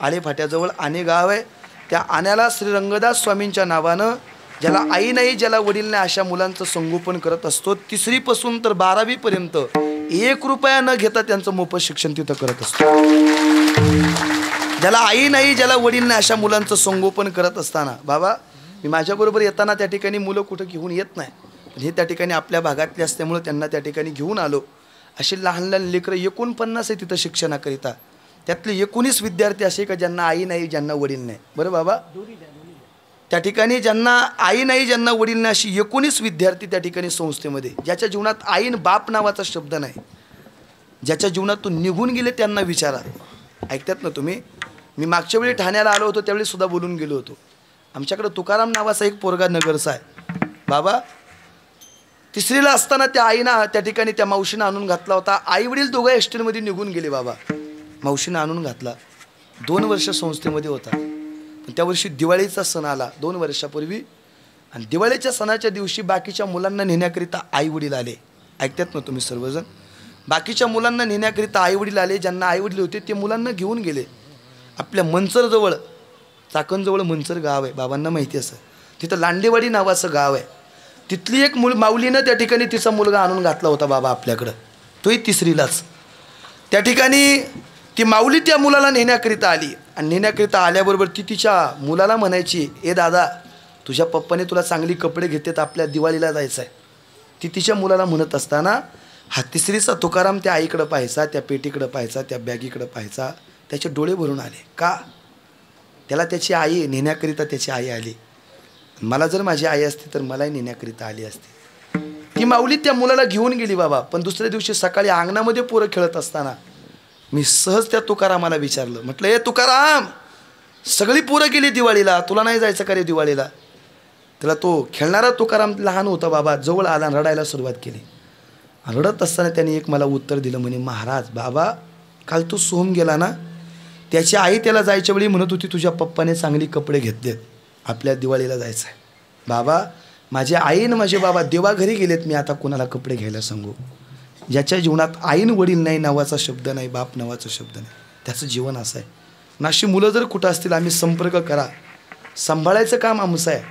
आळे फाट्याजवळ आणे गाव आहे, त्या आण्याला श्री रंगदास स्वामींच्या नावानं ज्याला आई नाही, ज्याला वडील नाही अशा मुलांचं संगोपन करत असतो. 3री पासून तर 12वी पर्यंत 1 रुपया न घेता त्यांचं मोफत शिक्षण तिथं करत असतो. ज्याला आई नाही, ज्याला वडील नाही अशा मुलांचं संगोपन करत असताना बाबा मी माझ्याबरोबर येताना त्या ठिकाणी मुलं कुठं घेऊन येत नाही, पण हे त्या ठिकाणी आपल्या भागातले असल्यामुळं त्यांना त्या ठिकाणी घेऊन आलो. अशी लहान लहान लेकरं 49 आहे तिथं शिक्षणाकरिता. त्यातले 19 विद्यार्थी असे का ज्यांना आई नाही, ज्यांना वडील नाही. बरं बाबा, त्या ठिकाणी ज्यांना आई नाही, ज्यांना वडील नाही अशी 19 विद्यार्थी त्या ठिकाणी संस्थेमध्ये, ज्याच्या जीवनात आईन बाप नावाचा शब्द नाही, ज्याच्या जीवनातून निघून गेले त्यांना विचारा. ऐकतात ना तुम्ही? मी मागच्या वेळी ठाण्याला आलो होतो त्यावेळी सुद्धा बोलून गेलो होतो. आमच्याकडे तुकाराम नावाचा एक पोरगा नगरचा आहे बाबा. 3रीला असताना त्या आईनं त्या ठिकाणी त्या मावशीनं आणून घातला होता. आई वडील दोघं एसटीमध्ये निघून गेले बाबा. मावशीनं आणून घातला. 2 वर्ष संस्थेमध्ये होता. पण त्या वर्षी दिवाळीचा सण आला 2 वर्षापूर्वी, आणि दिवाळीच्या सणाच्या दिवशी बाकीच्या मुलांना नेण्याकरिता आई वडील आले. ऐकतात ना तुम्ही सर्वजण? बाकीच्या मुलांना नेण्याकरिता आई वडील आले. ज्यांना आई वडील होते ते मुलांना घेऊन गेले. आपल्या मनसरजवळ, चाकणजवळ मनसर गाव आहे, बाबांना माहिती असं. तिथं लांडेवाडी नावाचं गाव आहे. तिथली एक माऊलीनं त्या ठिकाणी तिचा मुलगा आणून घातला होता बाबा आपल्याकडं, तोही तिसरीलाच. त्या ठिकाणी ती माऊली त्या मुलाला नेण्याकरिता आली आणि नेण्याकरिता आल्याबरोबर ती तिच्या मुलाला म्हणायची, ए दादा, तुझ्या पप्पाने तुला चांगली कपडे घेतात, आपल्या दिवाळीला जायचं आहे. ती तिच्या मुलाला म्हणत असताना हा तिसरीचा तुकाराम त्या आईकडं पाहायचा, त्या पेटीकडं पाहायचा, त्या बॅगीकडं पाहायचा. त्याचे डोळे भरून आले. का? त्याला त्याची आई नेण्याकरिता त्याची आई आली. मला जर माझी आई असती तर मलाही नेण्याकरिता आली असती. ती माऊली त्या मुलाला घेऊन गेली बाबा. पण दुसऱ्या दिवशी सकाळी अंगणामध्ये पोरं खेळत असताना मी सहज त्या तुकारामाला विचारलं, म्हटलं, ए तुकाराम, सगळी पोरं गेली दिवाळीला, तुला नाही जायचं का रे दिवाळीला? त्याला तो खेळणारा तुकाराम लहान होता बाबा, जवळ आला, रडायला सुरुवात केली. रडत असताना त्यांनी एक मला उत्तर दिलं, म्हणे, महाराज बाबा, काल तू सोहम गेला ना, त्याची आई त्याला जायच्या वेळी म्हणत होती तुझ्या पप्पाने चांगली कपडे घेतलेत, आपल्या दिवाळीला जायचं आहे. बाबा, माझी आईन माझे बाबा देवाघरी गेलेत, मी आता कोणाला कपडे घ्यायला सांगू? ज्याच्या जीवनात आईन वडील नाही नावाचा शब्द नाही, बाप नावाचा शब्द नाही, त्याचं जीवन असं आहे. नाशी मुलं जर कुठं असतील आम्ही संपर्क करा, सांभाळायचं काम आमचं आहे.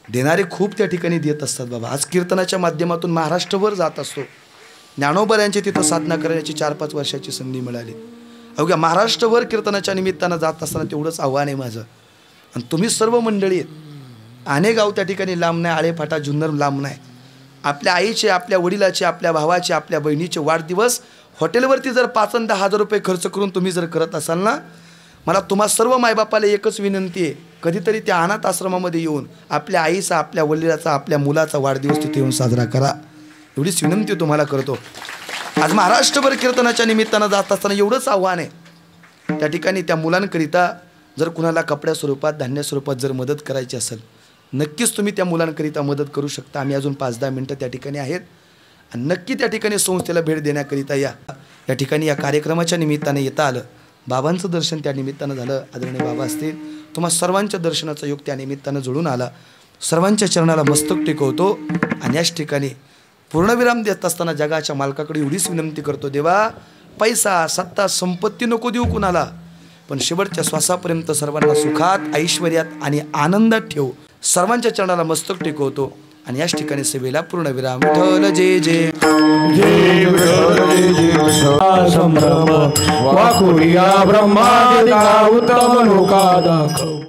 देणारे खूप त्या ठिकाणी देत असतात बाबा. आज कीर्तनाच्या माध्यमातून महाराष्ट्रभर जात असतो. ज्ञानोबा यांची तिथं साधना करण्याची 4-5 वर्षाची संधी मिळाली. अवघ्या महाराष्ट्रभर कीर्तनाच्या निमित्तानं जात असताना तेवढंच आव्हान आहे माझं. आणि तुम्ही सर्व मंडळी आहेत, अनेक गाव त्या ठिकाणी लांब नाही, आळेफाटा जुन्नर लांब नाही. आपल्या आईचे, आपल्या वडिलाचे, आपल्या भावाचे, आपल्या बहिणीचे वाढदिवस हॉटेलवरती जर 5 आणि 10 हजार रुपये खर्च करून तुम्ही जर करत असाल ना, मला तुम्हा सर्व मायबापाला एकच विनंती आहे, कधीतरी त्या अनाथ आश्रमामध्ये येऊन आपल्या आईचा, आपल्या वडिलाचा, आपल्या मुलाचा वाढदिवस तिथे येऊन साजरा करा. एवढीच विनंती तुम्हाला करतो. आज महाराष्ट्रभर कीर्तनाच्या निमित्तानं जात असताना एवढंच आव्हान आहे, त्या ठिकाणी त्या मुलांकरिता जर कुणाला कपड्या स्वरूपात, धान्य स्वरूपात जर मदत करायची असेल, नक्कीच तुम्ही त्या मुलांकरिता मदत करू शकता. आम्ही अजून 5-10 मिनटं त्या ठिकाणी आहेत आणि नक्की त्या ठिकाणी संस्थेला भेट देण्याकरिता या ठिकाणी या कार्यक्रमाच्या निमित्ताने येता आलं. बाबांचं दर्शन त्या निमित्तानं झालं. आदरणीय बाबा असतील, तुम्हा सर्वांच्या दर्शनाचा योग त्या निमित्तानं जुळून आला. सर्वांच्या चरणाला मस्तक टेकवतो आणि याच ठिकाणी पूर्णविराम देत असताना जगाच्या मालकाकडे एवढीच विनंती करतो, देवा, पैसा, सत्ता, संपत्ती नको देऊ कुणाला, पण शेवटच्या श्वासापर्यंत सर्वांना सुखात, ऐश्वर्यात आणि आनंदात ठेव. सर्वांच्या चरणाला मस्तक टेकवतो आणि याच ठिकाणी सेवेला पूर्णविराम. विठ्ठल जय जय संभ्रम वाकुरिया ब्रह्मादिका उत्तम लोका दाखव.